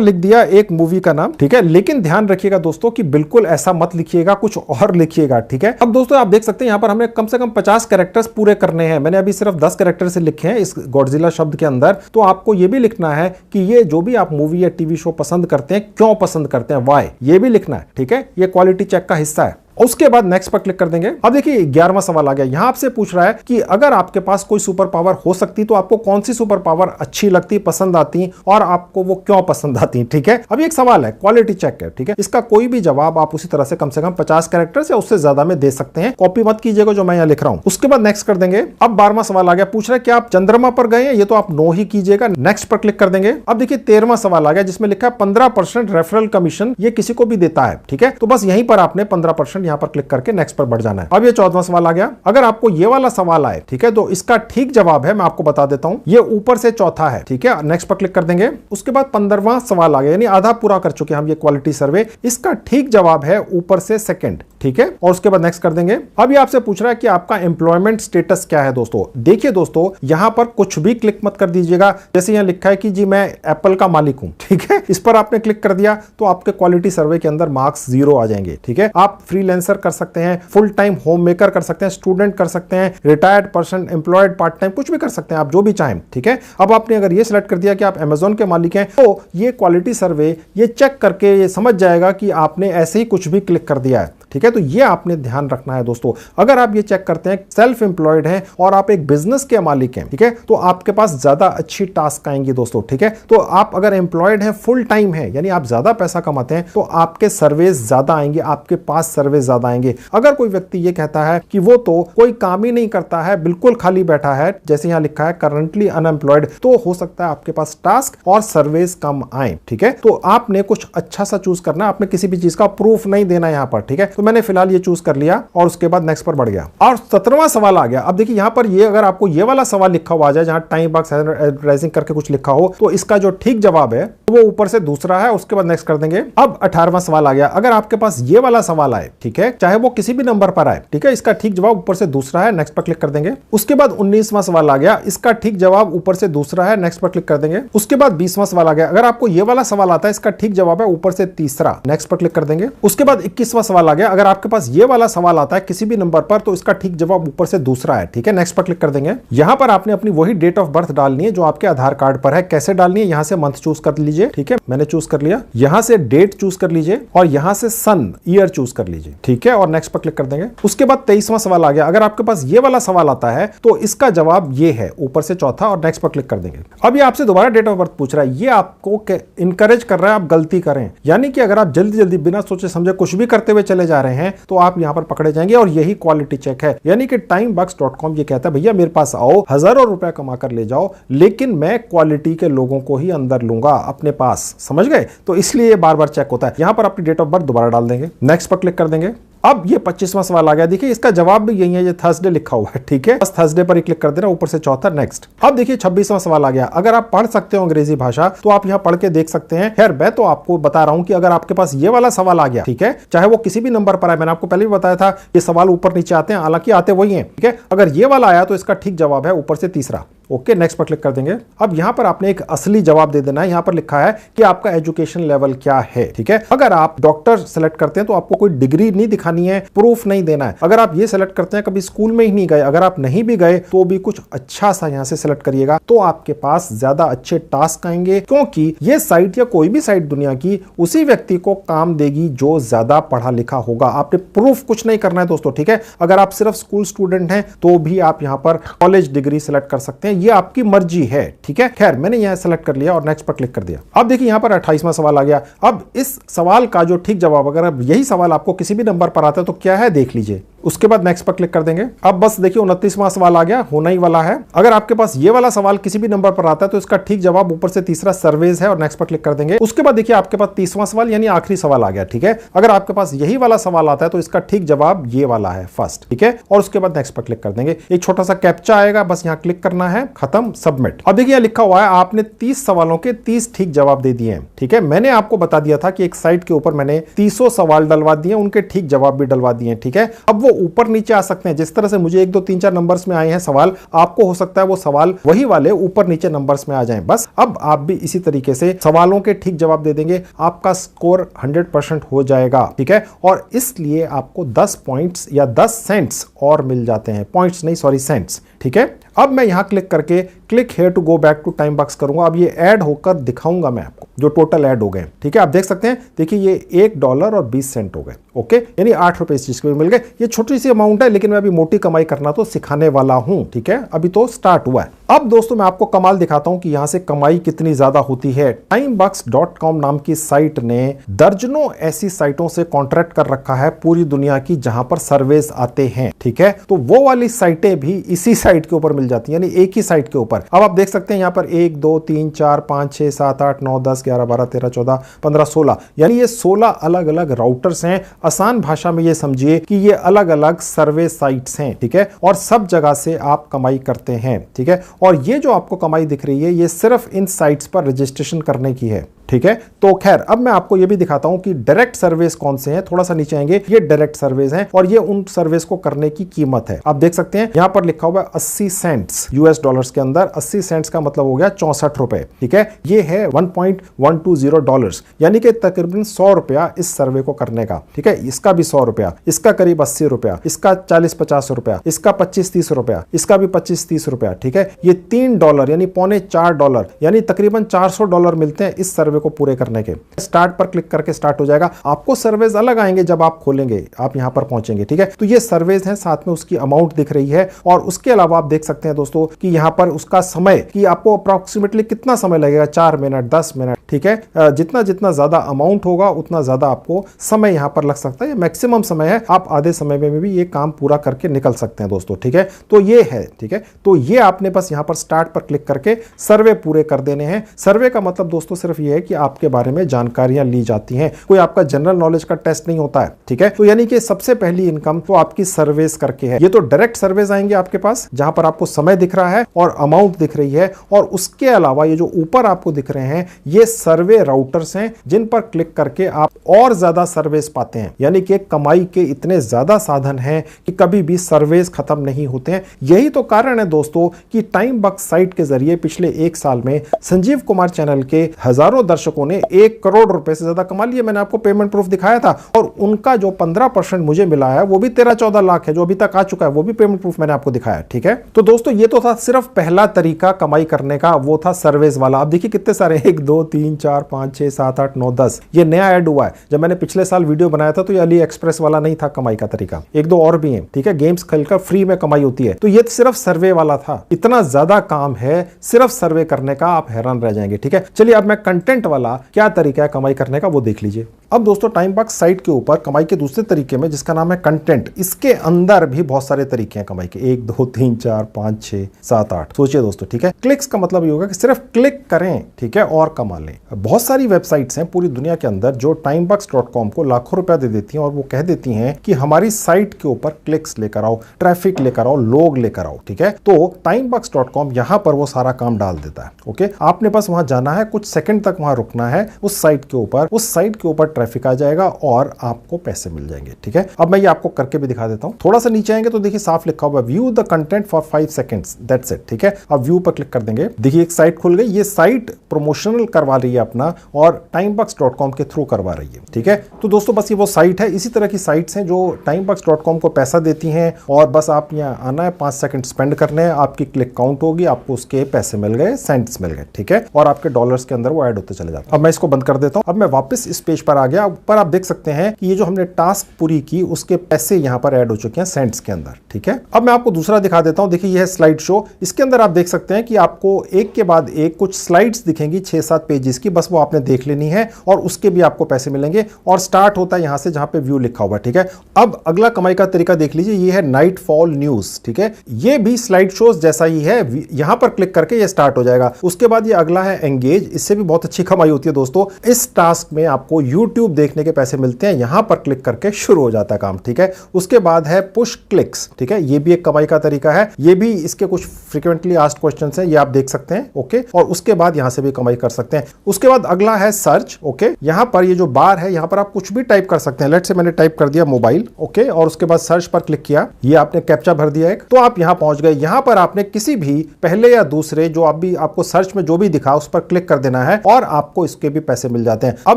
लिख दिया एक मूवी का नाम, ठीक है, लेकिन ध्यान रखिएगा दोस्तों कि बिल्कुल ऐसा मत लिखिएगा, कुछ और लिखिएगा, ठीक है। अब दोस्तों आप देख सकते हैं यहां पर हमें कम से कम 50 कैरेक्टर्स पूरे करने हैं। मैंने अभी सिर्फ 10 कैरेक्टर से लिखे हैं इस गॉडजिला शब्द के अंदर। तो आपको यह भी लिखना है कि ये जो भी आप मूवी या टीवी शो पसंद करते हैं क्यों पसंद करते हैं, व्हाई, ये भी लिखना है, ठीक है। ये क्वालिटी चेक का हिस्सा है। उसके बाद नेक्स्ट पर क्लिक कर देंगे। अब देखिए 11वां सवाल आ गया। यहां आपसे पूछ रहा है कि अगर आपके पास कोई सुपर पावर हो सकती तो आपको कौन सी सुपर पावर अच्छी लगती, पसंद आती, और आपको वो क्यों पसंद आती, ठीक है। अब एक सवाल है, क्वालिटी चेक है, ठीक है। इसका कोई भी जवाब आप उसी तरह से कम 50 कैरेक्टर्स या उससे ज्यादा में दे सकते हैं। कॉपी मत कीजिएगा जो मैं यहां लिख रहा हूं। उसके बाद नेक्स्ट कर देंगे। अब 12वां सवाल आ गया। पूछ रहा है कि आप चंद्रमा पर गए हैं, ये तो आप नो ही कीजिएगा। नेक्स्ट पर क्लिक कर देंगे। अब देखिए 13वां सवाल आ गया जिसमें लिखा है 15% रेफरल कमीशन ये किसी को भी देता है, ठीक है। तो बस यहीं पर आपने 15% यहां पर क्लिक करके नेक्स्ट पर बढ़ जाना है। अब ये 14वां सवाल आ गया। अगर आपको ये वाला सवाल आए, ठीक है, तो इसका ठीक जवाब है, मैं आपको बता देता हूं, ये ऊपर से चौथा है, ठीक है, नेक्स्ट पर क्लिक कर देंगे। उसके बाद 15वां सवाल आ गया, यानी आधा पूरा कर चुके हम ये क्वालिटी सर्वे। इसका ठीक जवाब है ऊपर से सेकंड, ठीक है, और उसके बाद नेक्स्ट कर देंगे। अब ये आपसे पूछ रहा है कि आपका एम्प्लॉयमेंट स्टेटस क्या है दोस्तों। देखिए दोस्तों, यहां पर कुछ भी क्लिक मत कर दीजिएगा। जैसे यहां लिखा है कि जी मैं एप्पल का मालिक हूं, ठीक है, इस पर आपने क्लिक कर दिया तो आपके क्वालिटी सर्वे के अंदर मार्क्स 0 आ जाएंगे, ठीक है। आप फ्रीलांसर कर सकते हैं, फुल टाइम होम मेकर कर सकते हैं, स्टूडेंट कर सकते हैं, retired person, employed, part time, कुछ भी कर सकते हैं आप, जो भी चाहें, ठीक है। अब आपने अगर ये सिलेक्ट कर दिया कि आप अमेज़न के मालिक हैं, तो ये क्वालिटी सर्वे ये चेक करके ये समझ जाएगा कि आपने ऐसे ही कुछ भी क्लिक कर दिया है, ठीक है। तो ये आपने ध्यान रखना है दोस्तों। अगर आप ये चेक करते हैं सेल्फ एम्प्लॉयड हैं और आप एक बिजनेस के मालिक हैं, ठीक है, तो आपके पास ज्यादा अच्छी टास्क आएंगी दोस्तों, ठीक है। तो आप अगर एम्प्लॉयड हैं, फुल टाइम है, यानी आप ज्यादा पैसा कमाते हैं, तो आपके सर्वेस ज्यादा आएंगे, आपके पास सर्वेस ज्यादा आएंगे। अगर कोई व्यक्ति ये कहता है कि वो तो कोई काम ही नहीं करता है, बिल्कुल खाली बैठा है, जैसे यहां लिखा है करंटली अनएम्प्लॉयड, तो हो सकता है आपके पास टास्क और सर्वेस कम आए, ठीक है। तो आपने कुछ अच्छा सा चूज करना, आपने किसी भी चीज का प्रूफ नहीं देना यहां पर, ठीक है। तो मैंने फिलहाल ये चूज कर लिया और उसके बाद नेक्स्ट पर बढ़ गया और 17वां सवाल आ गया। अब देखिए यहां पर ये अगर आपको ये वाला सवाल लिखा हुआ आ जाए जहां टाइम बॉक्स एडवर्टाइजिंग करके कुछ लिखा हो, तो इसका जो ठीक जवाब है वो ऊपर से दूसरा है, उसके बाद नेक्स्ट कर देंगे। अब 18वां सवाल आ गया। अगर आपके पास ये वाला सवाल आए, ठीक है, चाहे वो किसी भी नंबर पर आए, ठीक है, इसका ठीक जवाब ऊपर से दूसरा है, नेक्स्ट पर क्लिक कर देंगे। उसके बाद 19वां सवाल आ गया, इसका ठीक जवाब ऊपर से दूसरा है, नेक्स्ट पर क्लिक कर देंगे। उसके बाद 20वां सवाल आ गया। अगर आपको ये वाला सवाल आता है, इसका ठीक जवाब है ऊपर से तीसरा, नेक्स्ट पर क्लिक कर देंगे। उसके बाद 21वां सवाल आ गया। अगर आपके पास ये वाला सवाल आता है किसी भी नंबर पर, तो इसका ठीक जवाब ऊपर से दूसरा है, ठीक है, नेक्स्ट पर क्लिक कर देंगे। यहां पर आपने अपनी वही डेट ऑफ बर्थ डालनी है जो आपके आधार कार्ड पर है। कैसे डालनी है, यहां से मंथ चूज कर लीजिए, ठीक है, मैंने चूज कर लिया। यहां से डेट चूज कर लीजिए और यहां से सन ईयर चूज कर लीजिए, ठीक है, और नेक्स्ट पर क्लिक कर देंगे। उसके बाद 23वां सवाल आ गया। अगर आपके पास ये वाला सवाल आता है तो इसका जवाब ये है, ऊपर से चौथा, और नेक्स्ट पर क्लिक कर देंगे। अब ये आपसे दोबारा डेट ऑफ बर्थ पूछ रहा है, ये आपको इंकरेज कर रहा है आप गलती करें, यानी कि अगर आप जल्दी जल्दी बिना सोचे समझे कुछ भी करते हुए चले जा रहे हैं तो आप यहां पर पकड़े जाएंगे। और यही क्वालिटी चेक है, यानी कि timebox.com ये कहता है भैया मेरे पास आओ, हजारों रुपए कमा कर ले जाओ, लेकिन मैं क्वालिटी के लोगों को ही अंदर लूंगा अपने पास, समझ गए। तो इसलिए बार बार चेक होता है। यहां पर अपनी डेट ऑफ बर्थ दोबारा डाल देंगे, नेक्स्ट पर क्लिक कर देंगे। अब ये 25वां सवाल आ गया। देखिए इसका जवाब भी यही है, ये थर्सडे लिखा हुआ है, ठीक है, बस थर्सडे पर ही क्लिक कर देना, ऊपर से चौथा, नेक्स्ट। अब देखिए 26वां सवाल आ गया। अगर आप पढ़ सकते हो अंग्रेजी भाषा तो आप यहां पढ़ के देख सकते हैं। खैर मैं तो आपको बता रहा हूं कि अगर आपके पास ये वाला सवाल आ गया, ठीक है, चाहे वो किसी भी नंबर पर आए, मैंने आपको पहले भी बताया था ये सवाल ऊपर नीचे आते हैं, हालांकि आते वही हैं, ठीक है। अगर ये वाला आया तो इसका ठीक जवाब है ऊपर से तीसरा, ओके, नेक्स्ट पर क्लिक कर देंगे। अब यहां पर आपने एक असली जवाब दे देना है। यहां पर लिखा है कि आपका एजुकेशन लेवल क्या है, ठीक है। अगर आप डॉक्टर सेलेक्ट करते हैं तो आपको कोई डिग्री नहीं दिखानी है, प्रूफ नहीं देना है। अगर आप ये सेलेक्ट करते हैं कभी स्कूल में ही नहीं गए, अगर आप नहीं भी गए तो भी कुछ अच्छा सा यहां से सेलेक्ट करिएगा, तो आपके पास ज्यादा अच्छे टास्क आएंगे, क्योंकि ये साइट या कोई भी साइट दुनिया की उसी व्यक्ति को काम देगी जो ज्यादा पढ़ा लिखा होगा। आपने प्रूफ कुछ नहीं करना है दोस्तों, ठीक है। अगर आप सिर्फ स्कूल स्टूडेंट हैं तो भी आप यहां पर कॉलेज डिग्री सेलेक्ट कर सकते हैं, ये आपकी मर्जी है, ठीक है। खैर मैंने यहां सेलेक्ट कर लिया और नेक्स्ट पर क्लिक कर दिया। अब देखिए यहां पर 28वां सवाल आ गया। अब इस सवाल का जो ठीक जवाब, अगर अब यही सवाल आपको किसी भी नंबर पर आता है तो क्या है देख लीजिए। उसके बाद नेक्स्ट पर क्लिक कर देंगे। अब बस देखिए 29वां सवाल आ गया, होना ही वाला है। अगर आपके पास ये वाला सवाल किसी भी नंबर पर आता है तो इसका ठीक जवाब ऊपर से तीसरा सर्वेज है और नेक्स्ट पर क्लिक कर देंगे। उसके बाद देखिए आपके पास 30वां सवाल यानी आखिरी सवाल आ गया, ठीक है। अगर आपके पास यही वाला सवाल आता है तो इसका ठीक जवाब ये वाला है फर्स्ट, ठीक है, और उसके बाद नेक्स्ट पर क्लिक कर देंगे। एक छोटा सा कैप्चा आएगा, बस यहां क्लिक करना है, खत्म, सबमिट। अब देखिए लिखा हुआ है आपने 30 सवालों के 30 ठीक जवाब दे दिए हैं, ठीक है। मैंने आपको बता दिया था कि एक साइट के ऊपर मैंने 30 सवाल डलवा दिए, उनके ठीक जवाब भी डलवा दिए, ठीक है। अब वो ऊपर नीचे आ सकते हैं, जिस तरह से मुझे 1 2 3 4 नंबर्स में आए हैं सवाल, आपको हो सकता है वो सवाल वही वाले ऊपर नीचे नंबर्स में आ जाएं। बस अब आप भी इसी तरीके से सवालों के ठीक जवाब दे देंगे, आपका स्कोर 100% हो जाएगा, ठीक है। और इसलिए आपको 10 पॉइंट्स या 10 सेंट्स और मिल जाते हैं, पॉइंट्स नहीं सॉरी सेंट्स, ठीक है। अब मैं यहां क्लिक करके click here to go back to time box करूंगा। अब ये ऐड होकर दिखाऊंगा मैं आपको जो टोटल ऐड हो गए, ठीक है। आप देख सकते हैं, देखिए ये $1.20 हो गए, ओके, यानी 8 रुपए इस चीज के भी मिल गए। ये छोटी सी अमाउंट है, लेकिन मैं अभी मोटी कमाई करना तो सिखाने वाला हूं, ठीक है, अभी तो स्टार्ट हुआ है। अब दोस्तों मैं आपको कमाल दिखाता हूं कि यहां से कमाई कितनी ज्यादा होती है। timebox.com नाम की साइट ने दर्जनों ऐसी साइटों से कॉन्ट्रैक्ट कर रखा है पूरी दुनिया की, जहां पर सर्वेस आते हैं, ठीक है। तो वो वाली साइटें भी इसी साइट के ऊपर मिल जाती है, यानी एक ही साइट के ऊपर। अब आप देख सकते हैं यहाँ पर 1 2 3 4 5 6 7 8 9 10 11 12 13 14 15 16, यानी ये 16 अलग अलग राउटर्स हैं। आसान भाषा में ये समझिए कि ये अलग अलग सर्वे साइट्स हैं, ठीक है, और सब जगह से आप कमाई करते हैं, ठीक है। और ये जो आपको कमाई दिख रही है ये सिर्फ इन साइट्स पर रजिस्ट्रेशन करने की है, ठीक है। तो खैर अब मैं आपको ये भी दिखाता हूं कि डायरेक्ट सर्विस कौन से हैं। थोड़ा सा नीचे आएंगे, ये डायरेक्ट सर्विस हैं और ये उन सर्विस को करने की कीमत है। आप देख सकते हैं यहां पर लिखा हुआ है 80 सेंट्स यूएस डॉलर्स के अंदर। 80 सेंट्स का मतलब हो गया 64 रुपए, ठीक है। ये है 1.120 डॉलर्स, यानी कि तकरीबन 100 रुपया इस सर्वे को करने का, ठीक है। इसका भी 100 रुपया, इसका करीब 80 रुपया, इसका 40-50 रुपया, इसका 25-30 रुपया, इसका भी 25-30 रुपया, ठीक है। ये $3 यानी $3.25 यानी तकरीबन $400 मिलते हैं इस सर्वे को पूरे करने के। स्टार्ट पर क्लिक करके स्टार्ट हो जाएगा। आपको सर्वेज अलग आएंगे जब आप खोलेंगे, आप यहां पर पहुंचेंगे, ठीक है। तो ये सर्वेज हैं, साथ में उसकी अमाउंट दिख रही है और उसके अलावा आप देख सकते हैं दोस्तों कि यहां पर उसका समय कि आपको अप्रोक्सीमेटली कितना समय लगेगा, 4 मिनट 10 मिनट, ठीक है। जितना जितना ज्यादा अमाउंट होगा उतना ज्यादा आपको समय यहां पर लग सकता है। मैक्सिमम समय है, आप आधे समय में भी ये काम पूरा करके निकल सकते हैं दोस्तों, ठीक है। तो ये है, ठीक है। तो ये आपने बस यहां पर स्टार्ट पर क्लिक करके सर्वे पूरे कर देने हैं। सर्वे का मतलब दोस्तों सिर्फ ये है कि आपके बारे में जानकारियां ली जाती हैं, कोई आपका जनरल नॉलेज का टेस्ट नहीं होता है, ठीक है। तो यानी कि सबसे पहली इनकम तो आपकी सर्विस करके है। ये तो डायरेक्ट सर्विस आएंगे आपके पास जहां पर आपको समय दिख रहा है और अमाउंट दिख रही है, और उसके अलावा ये जो ऊपर आपको दिख रहे हैं ये सर्वे राउटर्स हैं जिन पर क्लिक करके आप और ज्यादा सर्विस पाते हैं। यानी कि कमाई के इतने ज्यादा साधन हैं कि कभी भी सर्विस खत्म नहीं होते हैं। यही तो कारण है दोस्तों कि टाइम बक्स साइट के जरिए पिछले 1 साल में संजीव कुमार चैनल के हजारों दर्शकों ने 1 करोड़ रुपए से ज्यादा कमा लिए। मैंने आपको पेमेंट प्रूफ दिखाया था, और उनका जो 15% मुझे मिला है वो भी 13-14 लाख है, जो अभी तक आ चुका है, वो भी पेमेंट प्रूफ मैंने आपको दिखाया, ठीक है। तो दोस्तों ये तो था सिर्फ पहला तरीका कमाई करने का, वो था सर्विस वाला। अब देखिए कितने सारे, 1 2 3 4 5 6 7 8 9 10, ये नया ऐड हुआ है। जब मैंने पिछले साल वीडियो बनाया था तो ये अली एक्सप्रेस वाला नहीं था कमाई का तरीका, 1-2 और भी हैं, ठीक है। गेम्स खेलकर फ्री में कमाई होती है, तो ये सिर्फ सर्वे वाला था। इतना ज्यादा काम है सिर्फ सर्वे करने का, आप हैरान रह जाएंगे, ठीक है। चलिए अब मैं कंटेंट वाला क्या तरीका है कमाई करने का वो देख लीजिए। अब दोस्तों टाइम बक्स साइट के ऊपर कमाई के दूसरे तरीके में, जिसका नाम है कंटेंट, इसके अंदर भी बहुत सारे तरीके हैं कमाई के, 1 2 3 4 5 6 7 8। सोचिए दोस्तों, ठीक है। क्लिक्स का मतलब ये होगा कि सिर्फ क्लिक करें, ठीक है, और कमा लें। बहुत सारी वेबसाइट्स हैं पूरी दुनिया के अंदर जो timebox.com को लाखों रुपया दे देती हैं और वो कह देती हैं कि हमारी साइट के ऊपर क्लिक्स लेकर आओ, ट्रैफिक लेकर आओ, लोग लेकर आओ, ठीक है। तो timebox.com यहां पर वो सारा काम डाल देता है, ओके। आपने बस वहां जाना है, कुछ सेकंड तक वहां रुकना है उस साइट के ऊपर, उस साइट के ऊपर ट्रैफिक आ जाएगा और आपको पैसे मिल जाएंगे, ठीक है। अब मैं ये आपको करके भी दिखा देता हूं। थोड़ा सा नीचे आएंगे तो देखिए साफ लिखा हुआ view the content for 5 seconds, that's it, ठीक है। अब व्यू पर क्लिक कर देंगे, देखिए एक साइट खुल गई। ये साइट प्रमोशनल करवा रही है अपना और timebox.com के थ्रू करवा रही है, ठीक है। तो दोस्तों बस ये वो साइट है। इसी तरह की साइट्स हैं जो timebox.com को पैसा देती हैं और बस आप यहाँ आना है, 5 सेकंड स्पेंड करने हैं, आपकी क्लिक काउंट होगी, आपको उसके पैसे मिल गए, सेंट्स मिल गए, ठीक है, और आपके डॉलर्स के अंदर वो ऐड होते चले जाते हैं। अब मैं इसको बंद कर देता हूं। अब मैं वापस इस पेज पर आ गया। ऊपर आप देख सकते हैं कि ये जो हमने टास्क पूरी की उसके पैसे यहाँ पर ऐड हो चुके हैं सेंट्स के अंदर, ठीक है। अब मैं आपको दूसरा दिखा देता हूं। देखिए ये है स्लाइड शो। इसके अंदर आप देख सकते हैं कि आपको एक के बाद एक कुछ स्लाइड्स दिखेंगी 6-7 पेजेस की, बस वो आपने देख लेनी है और उसके भी आपको पैसे मिलेंगे। और स्टार्ट होता है यहां से जहां पे व्यू लिखा हुआ, ठीक है। अब अगला कमाई का तरीका देख लीजिए, ये है नाइट फॉल न्यूज, ठीक है। ये भी स्लाइड शोज जैसा ही है, यहां पर क्लिक करके ये स्टार्ट हो जाएगा। उसके बाद ये अगला है एंगेज, इससे भी बहुत अच्छी कमाई होती है दोस्तों। इस टास्क में आपको यूट्यूब देखने के पैसे मिलते हैं, यहां पर क्लिक करके शुरू हो जाता है काम, ठीक है। उसके बाद है पुश क्लिक्स, ठीक है। ये भी एक कमाई का तरीका है। ये भी इसके कुछ फ्रीक्वेंटली आस्क्ड क्वेश्चंस हैं, ये आप देख सकते हैं, ओके। और उसके बाद यहां से भी कमाई कर सकते हैं। उसके बाद अगला है सर्च, ओके। यहां पर ये जो बार है यहां पर आप कुछ भी टाइप कर सकते हैं। लेट्स से मैंने टाइप कर दिया मोबाइल, ओके, और उसके बाद सर्च पर क्लिक किया, ये आपने कैप्चा भर दिया एक, तो आप यहां पहुंच गए। यहां पर आपने किसी भी पहले या दूसरे जो अभी आपको सर्च में जो भी दिखा उस पर क्लिक कर देना है और आपको इसके भी पैसे मिल जाते हैं। अब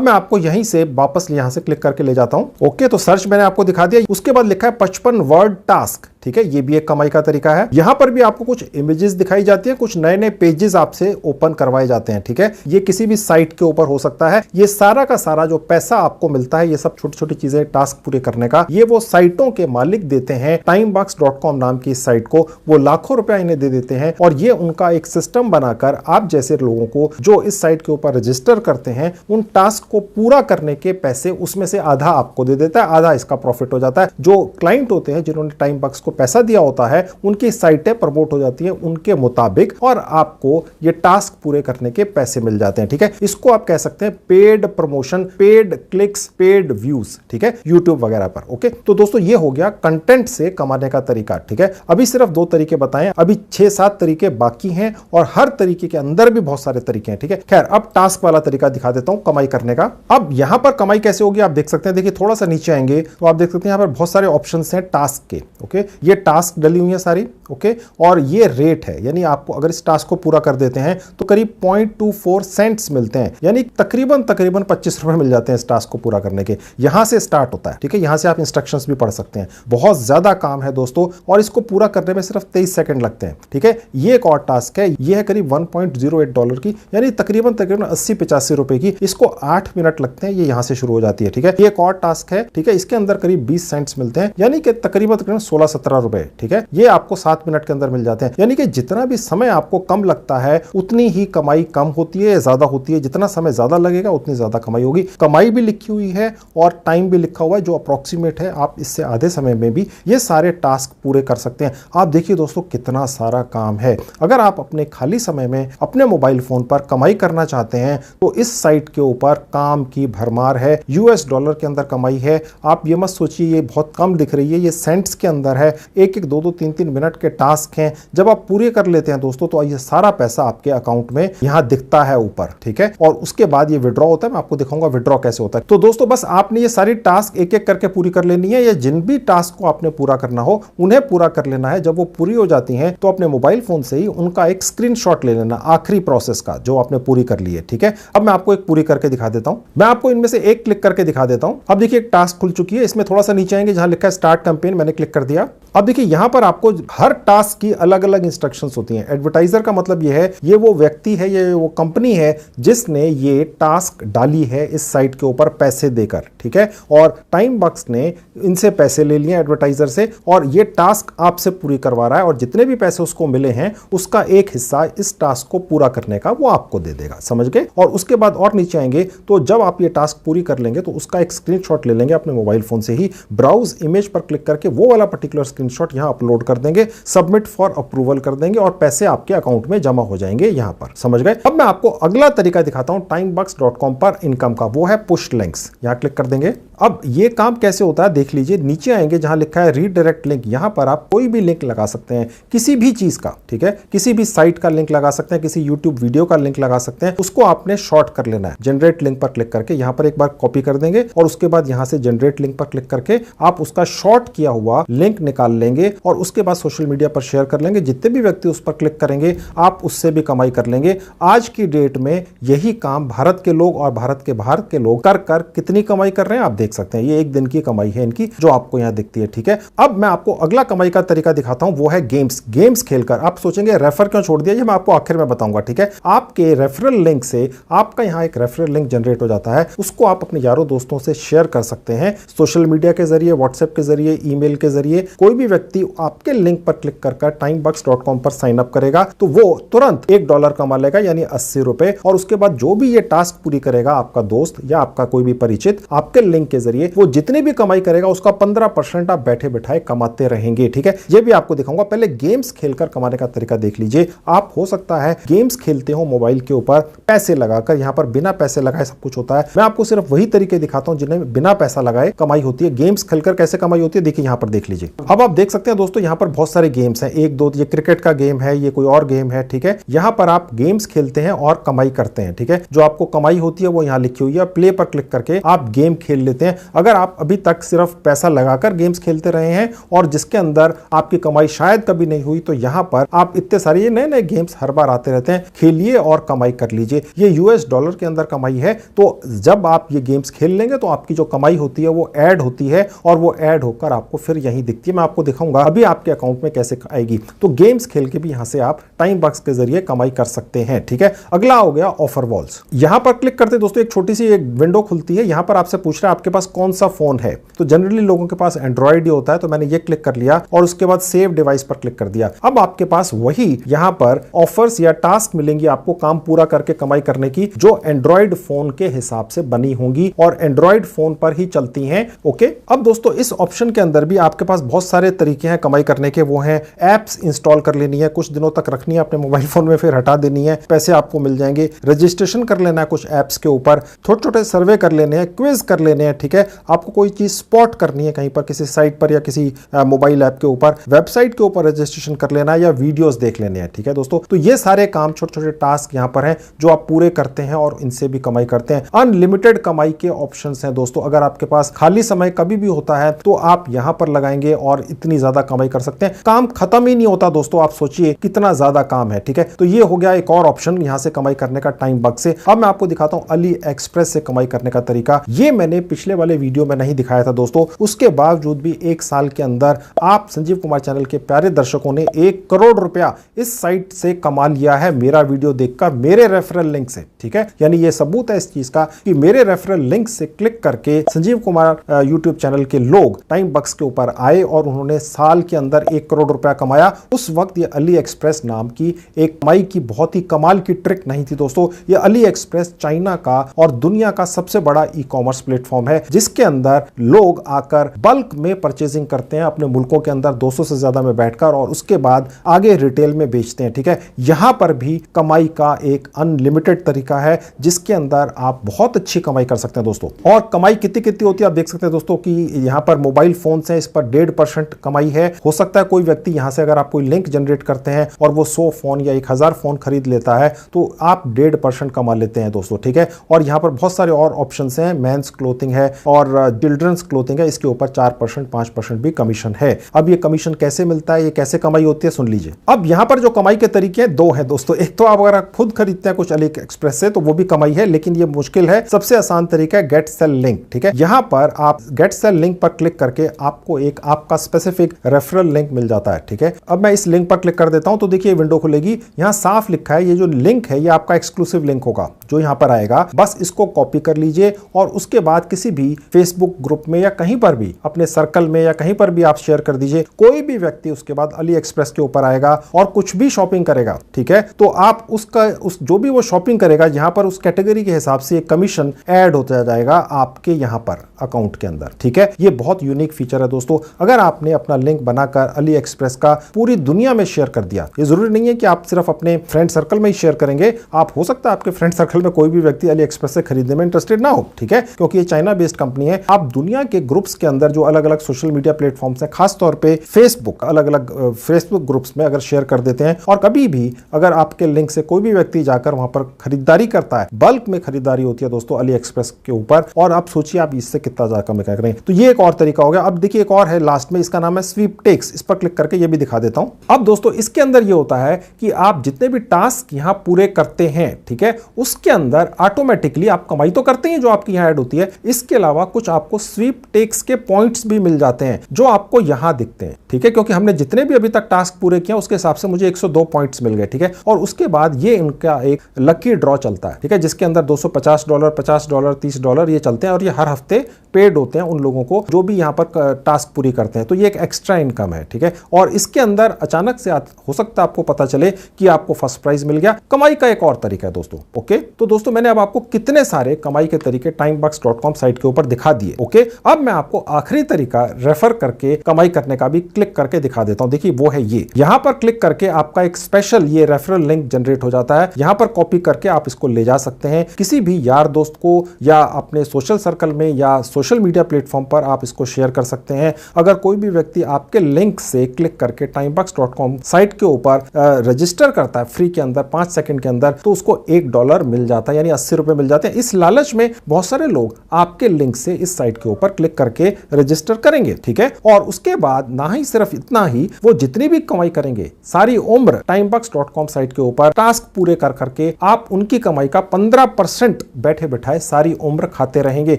मैं आपको यहीं से वापस यहां से क्लिक करके ले जाता हूं, ओके। तो सर्च मैंने आपको दिखा दिया। उसके बाद लिखा है 55 वर्ड टास्क, ठीक है। ये भी एक कमाई का तरीका है। यहां पर भी आपको कुछ इमेजेस दिखाई जाती है, कुछ नए नए पेजेस आपसे ओपन करवाए जाते हैं, ठीक है। ये किसी भी साइट के ऊपर हो सकता है। ये सारा का सारा जो पैसा आपको मिलता है, ये सब छोटी छोटी चीजें टास्क पूरे करने का, ये वो साइटों के मालिक देते हैं। timebox.com नाम की इस साइट को वो लाखों रुपया इन्हें दे देते हैं और ये उनका एक सिस्टम बनाकर आप जैसे लोगों को जो इस साइट के ऊपर रजिस्टर करते हैं उन टास्क को पूरा करने के पैसे उसमें से आधा आपको दे देता है, आधा इसका प्रॉफिट हो जाता है। जो क्लाइंट होते हैं जिन्होंने timebox को पैसा दिया होता है उनकी साइटें प्रमोट हो जाती हैं उनके मुताबिक और आपको ये टास्क पूरे करने के पैसे मिल जाते हैं। ठीक है, इसको आप कह सकते हैं paid promotion, paid clicks, paid views. ठीक है, यूट्यूब वगैरह पर। ओके, तो दोस्तों ये हो गया कंटेंट से कमाने का तरीका। ठीक है, अभी सिर्फ 2 तरीके बताएं, अभी 6-7 तरीके बाकी हैं और हर तरीके के अंदर भी बहुत सारे तरीके हैं। ठीक है, खैर अब टास्क वाला तरीका दिखा देता हूं कमाई करने का। अब यहां पर कमाई कैसे होगी आप देख सकते हैं। देखिए थोड़ा सा नीचे आएंगे तो आप देख सकते हैं यहां पर बहुत सारे ऑप्शंस हैं टास्क के। ओके, ये टास्क डली हुई है सारी। ओके, और ये रेट है, यानी आपको अगर इस टास्क को पूरा कर देते हैं तो करीब 0.24 सेंट्स मिलते हैं, यानी तकरीबन 25 रुपए मिल जाते हैं इस टास्क को पूरा करने के। यहां से स्टार्ट होता है। ठीक है, यहां से आप इंस्ट्रक्शंस भी पढ़ सकते हैं। बहुत ज्यादा काम है दोस्तों और इसको पूरा करने में सिर्फ 23 सेकंड लगते हैं। ठीक है, ये एक और टास्क है, ये है करीब $1.08 की, यानी तकरीबन 80-85 रुपए की। इसको 8 मिनट लगते हैं, ये यहां से शुरू हो जाती है। ठीक है, ये एक और टास्क है। ठीक है, इसके अंदर करीब 20 सेंट्स मिलते हैं, यानी कि तकरीबन 16-17 रुपए। ठीक है, ये आपको 7 मिनट के अंदर मिल जाते हैं, यानी कि जितना भी समय आपको कम लगता है उतनी ही कमाई कम होती है या ज्यादा होती है। जितना समय ज्यादा लगेगा उतनी ज्यादा कमाई होगी। कमाई भी लिखी हुई है और टाइम भी लिखा हुआ है जो अप्रोक्सीमेट है। आप इससे आधे समय में भी ये सारे टास्क पूरे कर सकते हैं। आप देखिए दोस्तों कितना सारा काम है। अगर आप अपने खाली समय में अपने मोबाइल फोन पर कमाई करना चाहते हैं तो इस साइट के ऊपर काम की भरमार है। $, के अंदर कमाई है। आप ये मत सोचिए ये बहुत कम दिख रही है, ये सेंट्स के अंदर है। 1-1, 2-2, 3-3 मिनट के टास्क हैं। जब आप पूरे कर लेते हैं दोस्तों तो ये सारा पैसा आपके अकाउंट में यहां दिखता है ऊपर। ठीक है, और उसके बाद ये विड्रॉ होता है। मैं आपको दिखाऊंगा विड्रॉ कैसे होता है। तो दोस्तों बस आपने ये सारी टास्क एक-एक करके पूरी कर लेनी है। ये जिन भी टास्क को आपने पूरा करना हो उन्हें पूरा कर लेना है। जब वो पूरी हो जाती हैं तो अपने मोबाइल फोन से ही उनका एक स्क्रीनशॉट ले लेना आखिरी प्रोसेस का जो आपने पूरी कर ली है। ठीक है, अब मैं आपको एक पूरी करके दिखा देता हूं। मैं आपको इनमें से एक क्लिक करके दिखा देता हूं। अब देखिए एक टास्क खुल चुकी है। इसमें थोड़ा सा नीचे आएंगे जहां लिखा है स्टार्ट कैंपेन, मैंने क्लिक कर दिया। अब देखिए यहां पर आपको हर टास्क की अलग अलग इंस्ट्रक्शंस होती हैं। एडवर्टाइजर का मतलब यह है ये वो व्यक्ति है, ये वो कंपनी है जिसने ये टास्क डाली है इस साइट के ऊपर पैसे देकर। ठीक है, और टाइम बक्स ने इनसे पैसे ले लिए एडवर्टाइजर से और ये टास्क आपसे पूरी करवा रहा है और जितने भी पैसे उसको मिले हैं उसका एक हिस्सा इस टास्क को पूरा करने का वो आपको दे देगा। समझ गए? और उसके बाद और नीचे आएंगे तो जब आप ये टास्क पूरी कर लेंगे तो उसका एक स्क्रीनशॉट ले लेंगे अपने मोबाइल फोन से ही, ब्राउज इमेज पर क्लिक करके वो वाला पर्टिकुलर स्क्रीनशॉट यहां अपलोड कर देंगे, सबमिट फॉर अप्रूवल कर देंगे और पैसे आपके अकाउंट में जमा हो जाएंगे यहां पर। समझ गए? अब मैं आपको अगला तरीका दिखाता हूं timebox.com पर इनकम का, वो है पुश लिंक्स। यहां क्लिक कर देंगे। अब ये काम कैसे होता है देख लीजिए। नीचे आएंगे जहां लिखा है रीडायरेक्ट लिंक, यहां पर आप कोई भी लिंक लगा सकते हैं किसी भी चीज का। ठीक है, किसी भी साइट का लिंक लगा सकते हैं, किसी यूट्यूब वीडियो का लिंक लगा सकते हैं। उसको आपने शॉर्ट कर लेना है। जनरेट लिंक पर क्लिक करके यहां पर एक बार कॉपी कर देंगे और उसके बाद यहां से जनरेट लिंक पर क्लिक करके आप उसका शॉर्ट किया हुआ लिंक निकाल लेंगे और उसके बाद सोशल मीडिया पर शेयर कर लेंगे। जितने भी व्यक्ति उस पर क्लिक करेंगे आप उससे भी कमाई कर लेंगे। आज की डेट में यही काम भारत के लोग और भारत के बाहर के लोग कर कर कितनी कमाई कर रहे हैं आप देख सकते हैं। ये एक दिन की कमाई है इनकी जो आपको यहां दिखती है। ठीक है, अब मैं आपको अगला कमाई का तरीका दिखाता हूं, वो है गेम्स खेलकर। आप सोचेंगे रेफर क्यों छोड़ दिया, ये मैं आपको आखिर में बताऊंगा। ठीक है, आपके रेफरल लिंक से आपका यहां एक रेफरल लिंक जनरेट हो जाता है, उसको आप अपने यारों दोस्तों से शेयर कर सकते हैं सोशल मीडिया के जरिए, व्हाट्सएप के जरिए, ईमेल के जरिए। कोई भी व्यक्ति आपके लिंक पर क्लिक कर timebox.com पर साइन अप करेगा तो वो तुरंत $1 कमा लेगा, यानी 80 रुपए। और उसके बाद जो भी ये टास्क पूरी करेगा आपका दोस्त या आपका कोई भी परिचित आपके लिंक के जरिए, वो जितनी भी कमाई करेगा उसका 15% आप बैठे बैठाए कमाते रहेंगे। ठीक है, ये भी आपको दिखाऊंगा। पहले गेम्स खेलकर कमाने का तरीका देख लीजिए। आप हो सकता है गेम्स खेलते हो मोबाइल के ऊपर पैसे लगाकर, यहां पर बिना पैसे लगाए सब कुछ होता है। मैं आपको सिर्फ वही तरीके दिखाता हूं जिन्हें बिना पैसा लगाए कमाई होती है। गेम्स खेलकर कैसे कमाई होती है देखिए, यहां पर देख लीजिए। अब आप देख सकते हैं दोस्तों यहां पर बहुत सारे गेम्स हैं, 1-2, ये क्रिकेट का गेम है, ये कोई और गेम है। ठीक है, यहां पर आप गेम्स खेलते हैं और कमाई करते हैं। ठीक है, जो आपको कमाई होती है वो यहां लिखी हुई है। प्ले पर क्लिक करके आप गेम खेल लेते हैं। अगर आप अभी तक सिर्फ पैसा लगाकर गेम्स खेलते रहे हैं और जिसके अंदर आपकी कमाई शायद कभी नहीं हुई, तो यहां पर आप इतने सारे नए नए गेम्स हर बार आते रहते हैं, खेलिए और कमाई कर लीजिए। ये $, के अंदर कमाई है। तो जब आप ये गेम्स खेल लेंगे तो आपकी जो कमाई होती है वो ऐड होती है और वो ऐड होकर आपको फिर यहीं दिखती है। मैं आपको दिखाऊंगा अभी आपके अकाउंट में कैसे आएगी। तो गेम्स खेल के भी यहां से आप टाइम बक्स के जरिए कमाई कर सकते हैं। ठीक है, अगला हो गया ऑफर वॉल्स। यहां पर क्लिक करते दोस्तों एक छोटी सी एक विंडो खुलती है। यहां पर आपसे पूछ रहा है आपके पास कौन सा फोन है। तो जनरली लोगों के पास एंड्रॉइड ही होता है, तो मैंने ये क्लिक कर लिया और उसके बाद सेव डिवाइस पर क्लिक कर दिया। अब आपके पास वही यहां पर ऑफर्स या टास्क मिलेंगी आपको काम पूरा करके कमाई करने की, जो एंड्रॉइड फोन के हिसाब से बनी होंगी और एंड्रॉइड फोन पर ही चलती हैं। ओके, अब दोस्तों इस ऑप्शन के अंदर भी आपके पास बहुत सारे सारे तरीके हैं कमाई करने के, वो हैं एप्स इंस्टॉल कर लेनी है, कुछ दिनों तक रखनी है अपने मोबाइल फोन में, फिर हटा देनी है, पैसे आपको मिल जाएंगे। रजिस्ट्रेशन कर लेना है कुछ एप्स के ऊपर, छोटे छोटे सर्वे कर लेने हैं, क्विज कर लेने हैं, ठीक है। आपको कोई चीज स्पॉट करनी है कहीं पर किसी साइट पर या किसी मोबाइल ऐप के ऊपर, वेबसाइट के ऊपर रजिस्ट्रेशन कर लेना है या वीडियोस देख लेने हैं, ठीक है दोस्तों। तो ये सारे काम, छोटे छोटे टास्क यहाँ पर हैं जो आप पूरे करते हैं और इनसे भी कमाई करते हैं। अनलिमिटेड कमाई के ऑप्शंस हैं दोस्तों। अगर आपके पास खाली समय कभी भी होता है तो आप यहां पर लगाएंगे और इतनी ज्यादा कमाई कर सकते हैं। काम खत्म ही नहीं होता दोस्तों, आप सोचिए कितना ज्यादा काम है, ठीक है। तो ये हो गया एक और ऑप्शन यहां से कमाई करने का टाइम बग से। अब मैं आपको दिखाता हूं अली एक्सप्रेस से कमाई करने का तरीका। ये मैंने पिछले वाले वीडियो में नहीं दिखाया था दोस्तों, उसके बावजूद भी एक साल के अंदर आप संजीव कुमार चैनल के प्यारे दर्शकों ने 1 करोड़ रुपया इस साइट से कमा लिया है, मेरा वीडियो देखकर, मेरे रेफरल लिंक से, ठीक है। यानी ये सबूत है इस चीज का कि मेरे रेफरल लिंक से क्लिक करके संजीव कुमार यूट्यूब चैनल के लोग टाइम बक्स के ऊपर आए और उन्होंने साल के अंदर 1 करोड़ रुपया कमाया। उस वक्त ये अली एक्सप्रेस नाम की एक कमाई की बहुत ही कमाल की ट्रिक नहीं थी दोस्तों। ये अली एक्सप्रेस चाइना का और दुनिया का सबसे बड़ा ई कॉमर्स प्लेटफॉर्म है, जिसके अंदर लोग आकर बल्क में परचेजिंग करते हैं अपने मुल्कों के अंदर 200 से ज्यादा में बैठकर, और उसके बाद आगे रिटेल में बेचते हैं, ठीक है। यहां पर भी कमाई का एक अनलिमिटेड तरीका है जिसके अंदर आप बहुत अच्छी कमाई कर सकते हैं दोस्तों। और कमाई कितनी कितनी होती है आप देख सकते हैं दोस्तों कि यहां पर मोबाइल फोन से इस पर 1.5% कमाई है। हो सकता है कोई व्यक्ति यहां से, अगर आप कोई लिंक जनरेट करते हैं और वो 100 फोन या 1000 फोन खरीद लेता है तो आप 1.5% कमा लेते हैं दोस्तों, ठीक है। और यहां पर बहुत सारे और ऑप्शंस हैं, मेंस क्लोथिंग है और चिल्ड्रंस क्लोथिंग है, इसके ऊपर 4% 5% भी कमीशन है। अब ये कमीशन कैसे मिलता है, ये कैसे कमाई होती है, सुन लीजिए। अब यहां पर जो कमाई के तरीके हैं 2 हैं दोस्तों। एक तो आप अगर खुद खरीदते हैं कुछ अली एक्सप्रेस से तो वो भी कमाई है, लेकिन ये मुश्किल है। सबसे आसान तरीका है गेट सेल लिंक, ठीक है। यहां पर आप गेट सेल लिंक पर क्लिक करके आपको एक आपका स्पेसिफिक रेफरल लिंक मिल जाता है, ठीक है। अब मैं इस लिंक पर क्लिक कर देता हूं तो देखिए विंडो खुलेगी। यहां साफ लिखा है ये जो लिंक है ये आपका एक्सक्लूसिव लिंक होगा जो यहां पर आएगा। बस इसको कॉपी कर लीजिए और उसके बाद किसी भी फेसबुक ग्रुप में या कहीं पर भी अपने सर्कल में या कहीं पर भी आप शेयर कर दीजिए। कोई भी व्यक्ति उसके बाद अली एक्सप्रेस के ऊपर आएगा और कुछ भी शॉपिंग करेगा, ठीक है, तो आप उसका जो भी वो शॉपिंग करेगा यहां पर उस कैटेगरी के हिसाब से एक कमीशन ऐड होता जाएगा आपके यहां पर अकाउंट के अंदर, ठीक है। ये बहुत यूनिक फीचर है दोस्तों। अगर आपने अपना लिंक बनाकर अली एक्सप्रेस का पूरी दुनिया में शेयर कर दिया, ये जरूरी नहीं है कि आप सिर्फ अपने फ्रेंड सर्कल में ही शेयर करेंगे, आप हो सकता है आपके फ्रेंड सर्कल में कोई भी व्यक्ति अली एक्सप्रेस से खरीदने में इंटरेस्टेड ना हो, ठीक है, क्योंकि ये चाइना बेस्ड कंपनी है। आप दुनिया के ग्रुप्स के अंदर जो अलग अलग सोशल मीडिया प्लेटफॉर्म्स हैं, खासतौर पे फेसबुक, अलग अलग फेसबुक ग्रुप्स में अगर शेयर कर देते हैं और कभी भी अगर आपके लिंक से कोई भी व्यक्ति जाकर वहां पर खरीदारी करता है, बल्क में खरीदारी होती है दोस्तों अली एक्सप्रेस के ऊपर, और आप सोचिए आप इससे कितना ज्यादा कमाई कर रहे हैं। तो ये एक और तरीका हो गया। अब देखिए एक और है लास्ट में, इसका नाम है स्वीपटेक्स। इस पर क्लिक करके ये भी दिखा देता हूं। अब दोस्तों इसके अंदर ये होता है कि आप जितने भी टास्क यहां पूरे करते हैं, ठीक है, उसके अंदर ऑटोमेटिकली आप कमाई तो करते हैं जो आपकी यहां ऐड होती है, इसके अलावा कुछ आपको स्वीपटेक्स के पॉइंट्स भी मिल जाते हैं जो आपको यहां दिखते हैं, ठीक है, क्योंकि हमने जितने भी अभी तक टास्क पूरे किए उसके हिसाब से मुझे 102 पॉइंट्स मिल गए, ठीक है। और उसके बाद ये इनका एक लकी ड्रॉ चलता है, ठीक है, जिसके अंदर $250, $50, $30 ये चलते हैं और ये हर हफ्ते पेड होते हैं उन लोगों को जो भी यहां पर टास्क पूरी करते हैं। तो ये एक एक्स्ट्रा इनकम है, ठीक है। और इसके अंदर अचानक से हो सकता है आपको पता चले कि आपको फर्स्ट प्राइज मिल गया। कमाई का एक और तरीका है दोस्तों, ओके। तो दोस्तों मैंने अब आपको कितने सारे कमाई के तरीके timebox.com साइट के ऊपर दिखा दिए, ओके। अब मैं आपको आखिरी तरीका रेफर करके कमाई करने का भी क्लिक करके दिखा देता हूं। देखिए वो है ये, यहां पर क्लिक करके आपका एक स्पेशल ये रेफरल लिंक जनरेट हो जाता है। यहां पर कॉपी करके आप इसको ले जा सकते हैं किसी भी यार दोस्त को या अपने सोशल सर्कल में या सोशल मीडिया प्लेटफॉर्म पर आप इसको शेयर कर सकते हैं। अगर कोई भी व्यक्ति आपके लिंक से क्लिक करके timebox.com साइट के ऊपर रजिस्टर करता है फ्री के अंदर 5 सेकंड के अंदर, तो उसको $1 मिल जाता है, यानी 80 रुपए मिल जाते हैं। इस लालच में बहुत सारे लोग आपके लिंक से इस साइट के ऊपर क्लिक करके रजिस्टर करेंगे, ठीक है। और उसके बाद ना ही सिर्फ इतना ही, वो जितनी भी कमाई करेंगे सारी उम्र timebox.com साइट के ऊपर टास्क पूरे कर करके आप उनकी कमाई का 15% बैठे बैठाए सारी उम्र खाते रहेंगे।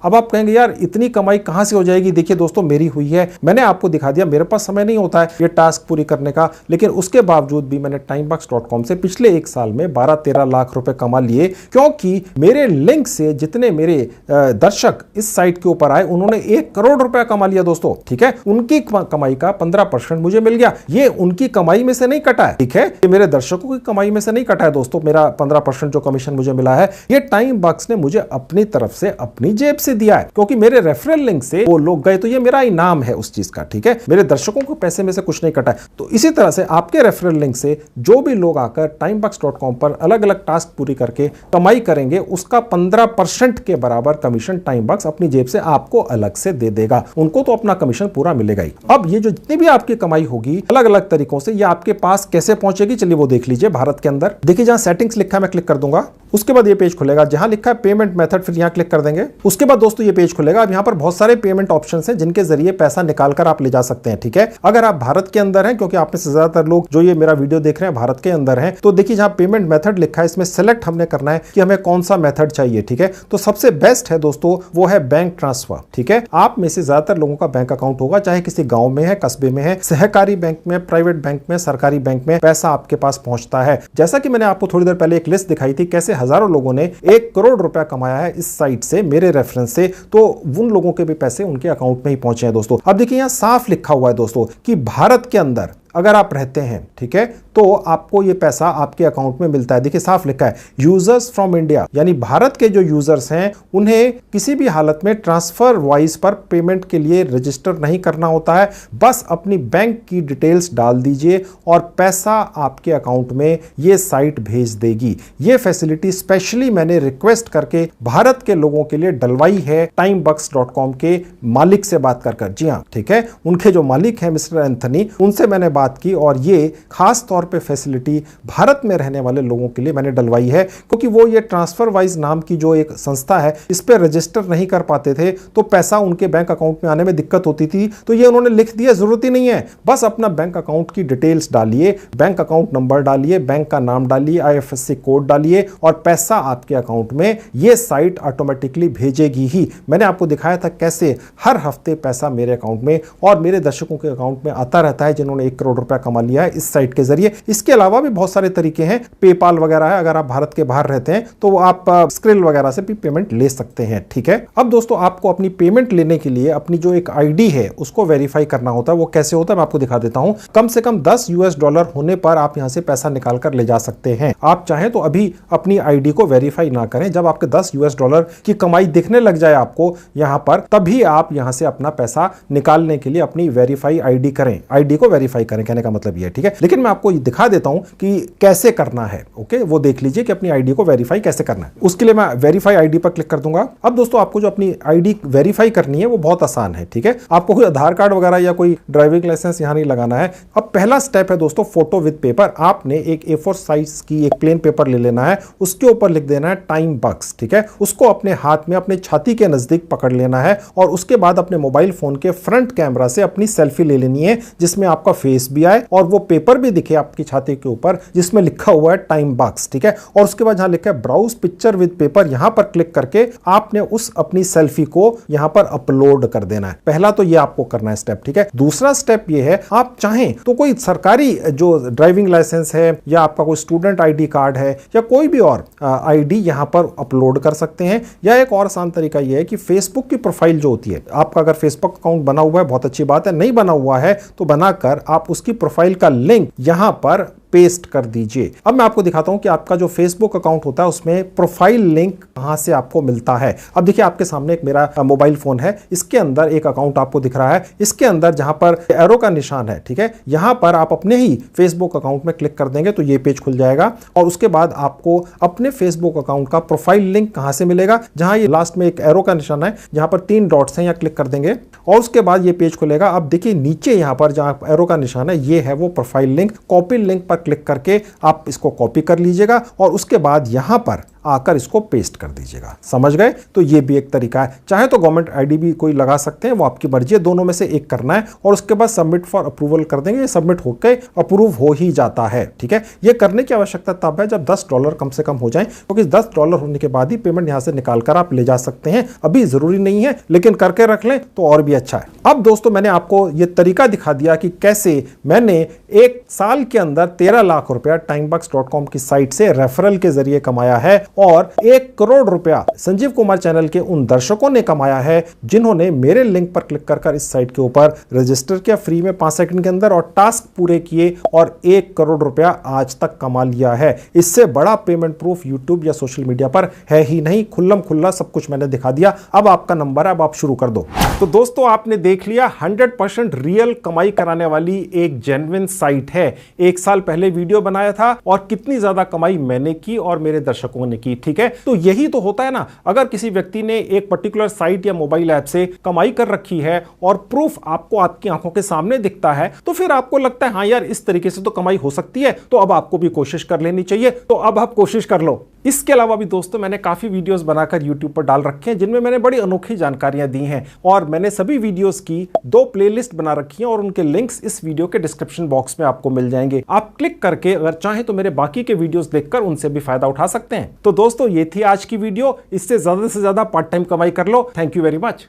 अब आप कहेंगे यार इतनी कमाई कहां से हो जाएगी? देखिए दोस्तों मेरी हुई है, मैंने आपको दिखा दिया, मेरे पास समय नहीं होता है ये टास्क पूरी करने का, लेकिन उसके बावजूद भी मैंने timebox.com से पिछले 1 साल में 12-13 लाख रुपए कमा लिए, क्योंकि मेरे लिंक से जितने मेरे दर्शक इस साइट के ऊपर आए उन्होंने 1 करोड़ रुपया कमा लिया दोस्तों, ठीक है। उनकी कमाई का 15% मुझे मिल गया। ये उनकी कमाई में से नहीं कटा है, ठीक है, ये मेरे दर्शकों की कमाई में से नहीं कटा है दोस्तों। मेरा 15% जो कमीशन मुझे मिला है ये timebox ने मुझे अपनी तरफ से अपनी जेब से दिया है, क्योंकि मेरे रेफरल लिंक से वो लोग गए तो ये मेरा इनाम है उस चीज का, ठीक है, मेरे दर्शकों को पैसे में से कुछ नहीं कटा है। तो इसी तरह से आपके रेफरल लिंक से जो भी लोग आकर timebox.com पर अलग अलग टास्क पूरी करके कमाई करेंगे उसका 15% के बराबर कमीशन टाइमबॉक्स अपनी जेब से आपको अलग से दे देगा। उनको तो अपना कमीशन पूरा मिलेगा ही। अब ये जो जितनी भी आपकी कमाई होगी अलग अलग तरीकों से, ये आपके पास कैसे पहुंचेगी, चलिए वो देख लीजिए। भारत के अंदर देखिए जहां सेटिंग्स लिखा है मैं क्लिक कर दूंगा, उसके बाद ये पेज खुलेगा जहां लिखा है पेमेंट मेथड, फिर यहां क्लिक कर देंगे। उसके बाद दोस्तों ये पेज खुलेगा। अब यहां पर बहुत सारे पेमेंट ऑप्शंस हैं जिनके जरिए पैसा निकालकर आप ले जा सकते हैं, ठीक है। अगर आप भारत के अंदर हैं, क्योंकि आप में से ज्यादातर लोग जो ये मेरा वीडियो देख रहे हैं भारत के अंदर हैं, तो देखिए जहां पेमेंट मेथड लिखा है इसमें सेलेक्ट हमने करना है कि हमें कौन सा मेथड चाहिए, ठीक है। तो सबसे बेस्ट है दोस्तों वो है बैंक ट्रांसफर, ठीक है। आप में से ज्यादातर लोगों का बैंक अकाउंट होगा, चाहे किसी गांव में है, कस्बे में है, सहकारी बैंक में, प्राइवेट बैंक में, सरकारी बैंक में पैसा आपके पास पहुंचता है। जैसा कि मैंने आपको थोड़ी देर पहले एक लिस्ट दिखाई थी कैसे हजारों लोगों ने 1 करोड़ रुपया कमाया है इस साइट से, मेरे रेफरेंस से, तो उन लोगों के भी पैसे उनके अकाउंट में ही पहुंचे हैं दोस्तों। अब देखिए यहां साफ लिखा हुआ है दोस्तों कि भारत के अंदर अगर आप रहते हैं, ठीक है, तो आपको ये पैसा आपके अकाउंट में मिलता है। देखिए साफ लिखा है यूजर्स फ्रॉम इंडिया, यानी भारत के जो यूजर्स हैं उन्हें किसी भी हालत में ट्रांसफर वाइज पर पेमेंट के लिए रजिस्टर नहीं करना होता है, बस अपनी बैंक की डिटेल्स डाल दीजिए और पैसा आपके अकाउंट में ये साइट भेज देगी। ये फैसिलिटी स्पेशली मैंने रिक्वेस्ट करके भारत के लोगों के लिए डलवाई है timebox.com के मालिक से बात कर। जी हाँ, ठीक है, उनके जो मालिक हैं मिस्टर एंथनी, उनसे मैंने बात की और ये खास तौर पे फैसिलिटी भारत में रहने वाले लोगों के लिए मैंने डलवाई है, क्योंकि वो ये ट्रांसफर वाइज नाम की जो एक संस्था है इस पे रजिस्टर नहीं कर पाते थे, तो पैसा उनके बैंक अकाउंट में आने में दिक्कत होती थी। तो ये उन्होंने लिख दिया, जरूरत ही नहीं है, बस अपना बैंक अकाउंट की डिटेल्स डालिए, बैंक अकाउंट नंबर डालिए, बैंक का नाम डालिए, IFSC कोड डालिए और पैसा आपके अकाउंट में ये साइट ऑटोमेटिकली भेजेगी ही। मैंने आपको दिखाया था कैसे हर हफ्ते पैसा मेरे अकाउंट में और मेरे दर्शकों के अकाउंट में आता रहता है जिन्होंने 1 करोड़ रुपया कमा लिया है इस साइट के जरिए। इसके अलावा भी बहुत सारे तरीके हैं, पेपाल वगैरह है, अगर आप भारत के बाहर रहते हैं तो आप स्क्रिल वगैरह से भी पेमेंट ले सकते हैं, ठीक है। अब दोस्तों आपको अपनी पेमेंट लेने के लिए अपनी जो एक आईडी है उसको वेरीफाई करना होता है। वो कैसे होता है मैं आपको दिखा देता हूं। कम से कम $10 होने पर आप यहां से पैसा निकाल कर ले जा सकते हैं। आप चाहें तो अभी अपनी आईडी को वेरीफाई ना करें, जब आपके $10 की कमाई दिखने लग जाए आपको यहां पर, तभी आप यहां से अपना पैसा निकालने के लिए अपनी वेरीफाई आईडी करें, आईडी को वेरीफाई करें, कहने का मतलब ये, ठीक है। लेकिन मैं आपको दिखा देता हूं कि कैसे करना है, ओके। वो देख लीजिए कि अपनी आईडी को वेरीफाई कैसे करना है। उसके लिए मैं वेरीफाई आईडी पर क्लिक कर दूंगा। अब दोस्तों आपको जो अपनी आईडी वेरीफाई करनी है वो बहुत आसान है, ठीक है। आपको कोई आधार कार्ड वगैरह या कोई ड्राइविंग लाइसेंस यहां नहीं लगाना है। अब पहला स्टेप है दोस्तों फोटो विद पेपर। आपने एक A4 साइज की एक प्लेन पेपर ले लेना है, उसके ऊपर लिख देना है टाइमबॉक्स, ठीक है। उसको अपने हाथ में अपने छाती के नजदीक पकड़ लेना है और उसके बाद अपने मोबाइल फोन के फ्रंट कैमरा से अपनी सेल्फी ले लेनी है जिसमें आपका फेस भी आए और वो पेपर भी दिखे आपकी छाती के ऊपर जिसमें लिखा हुआ है टाइमबॉक्स, ठीक है। और उसके बाद जहां लिखा है ब्राउज पिक्चर विद पेपर, यहां पर क्लिक करके आपने उस अपनी सेल्फी को यहां पर अपलोड कर देना है। पहला तो ये आपको करना है स्टेप, ठीक है। दूसरा स्टेप ये है, आप चाहें तो कोई सरकारी जो ड्राइविंग लाइसेंस है या आपका कोई स्टूडेंट आईडी कार्ड है या कोई भी और आईडी यहां पर अपलोड कर सकते हैं। या एक और आसान तरीका यह है कि फेसबुक की प्रोफाइल जो होती है, आपका अगर फेसबुक अकाउंट बना हुआ है बहुत अच्छी बात है, नहीं बना हुआ है तो बनाकर आप उसकी प्रोफाइल का लिंक यहां पर पेस्ट कर दीजिए। अब मैं आपको दिखाता हूं कि आपका जो फेसबुक अकाउंट होता है उसमें प्रोफाइल लिंक कहां से आपको मिलता है। अब देखिए आपके सामने एक मेरा मोबाइल फोन है, इसके अंदर एक अकाउंट आपको दिख रहा है, इसके अंदर जहां पर एरो का निशान है, ठीक है, यहां पर आप अपने ही फेसबुक अकाउंट में क्लिक कर देंगे तो ये पेज खुल जाएगा और उसके बाद आपको अपने फेसबुक अकाउंट का प्रोफाइल लिंक कहां से मिलेगा, जहां ये लास्ट में एक एरो का निशान है, जहां पर 3 डॉट्स हैं, यहां क्लिक कर देंगे और उसके बाद ये पेज खुलेगा। अब देखिए नीचे यहां पर जहां एरो का निशान है ये है वो प्रोफाइल लिंक। कॉपी लिंक पर क्लिक करके आप इसको कॉपी कर लीजिएगा और उसके बाद यहां पर आकर इसको पेस्ट कर दीजिएगा। समझ गए? तो ये भी एक तरीका है। चाहे तो गवर्नमेंट आईडी भी कोई लगा सकते हैं, वो आपकी मर्जी है, दोनों में से एक करना है और उसके बाद सबमिट फॉर अप्रूवल कर देंगे। ये सबमिट होकर अप्रूव हो ही जाता है, ठीक है। ये करने की आवश्यकता तब है जब $10 कम से कम हो जाए, क्योंकि $10 होने के बाद ही पेमेंट यहां से निकालकर आप ले जा सकते हैं। अभी जरूरी नहीं है, लेकिन करके रख लें तो और भी अच्छा है। अब दोस्तों मैंने आपको ये तरीका दिखा दिया कि कैसे मैंने 1 साल के अंदर 13 लाख रुपया timebox.com की साइट से रेफरल के जरिए कमाया है और 1 करोड़ रुपया संजीव कुमार चैनल के उन दर्शकों ने कमाया है जिन्होंने मेरे लिंक पर क्लिक कर इस साइट के ऊपर रजिस्टर किया फ्री में 5 सेकंड के अंदर और टास्क पूरे किए और 1 करोड़ रुपया आज तक कमा लिया है। इससे बड़ा पेमेंट प्रूफ यूट्यूब या सोशल मीडिया पर है ही नहीं। खुल्लम खुल्ला सब कुछ मैंने दिखा दिया। अब आपका नंबर है, अब आप शुरू कर दो। तो दोस्तों आपने देख लिया 100% रियल कमाई कराने वाली एक जेन्युइन साइट है। 1 साल पहले वीडियो बनाया था और कितनी ज्यादा कमाई मैंने की और मेरे दर्शकों ने की। ठीक है, तो यही तो होता है ना, अगर किसी व्यक्ति ने एक पर्टिकुलर साइट या मोबाइल ऐप से कमाई कर रखी है और प्रूफ आपको आपकी आंखों के सामने दिखता है तो फिर आपको लगता है हाँ यार इस तरीके से तो कमाई हो सकती है, तो अब आपको भी कोशिश कर लेनी चाहिए। तो अब आप कोशिश कर लो। इसके अलावा भी दोस्तों मैंने काफी वीडियोस बनाकर YouTube पर डाल रखे हैं जिनमें मैंने बड़ी अनोखी जानकारियां दी हैं और मैंने सभी वीडियोस की 2 प्लेलिस्ट बना रखी हैं और उनके लिंक्स इस वीडियो के डिस्क्रिप्शन बॉक्स में आपको मिल जाएंगे। आप क्लिक करके अगर चाहें तो मेरे बाकी के वीडियोस देखकर उनसे भी फायदा उठा सकते हैं। तो दोस्तों ये थी आज की वीडियो। इससे ज्यादा से ज्यादा पार्ट टाइम कमाई कर लो। Thank you very much.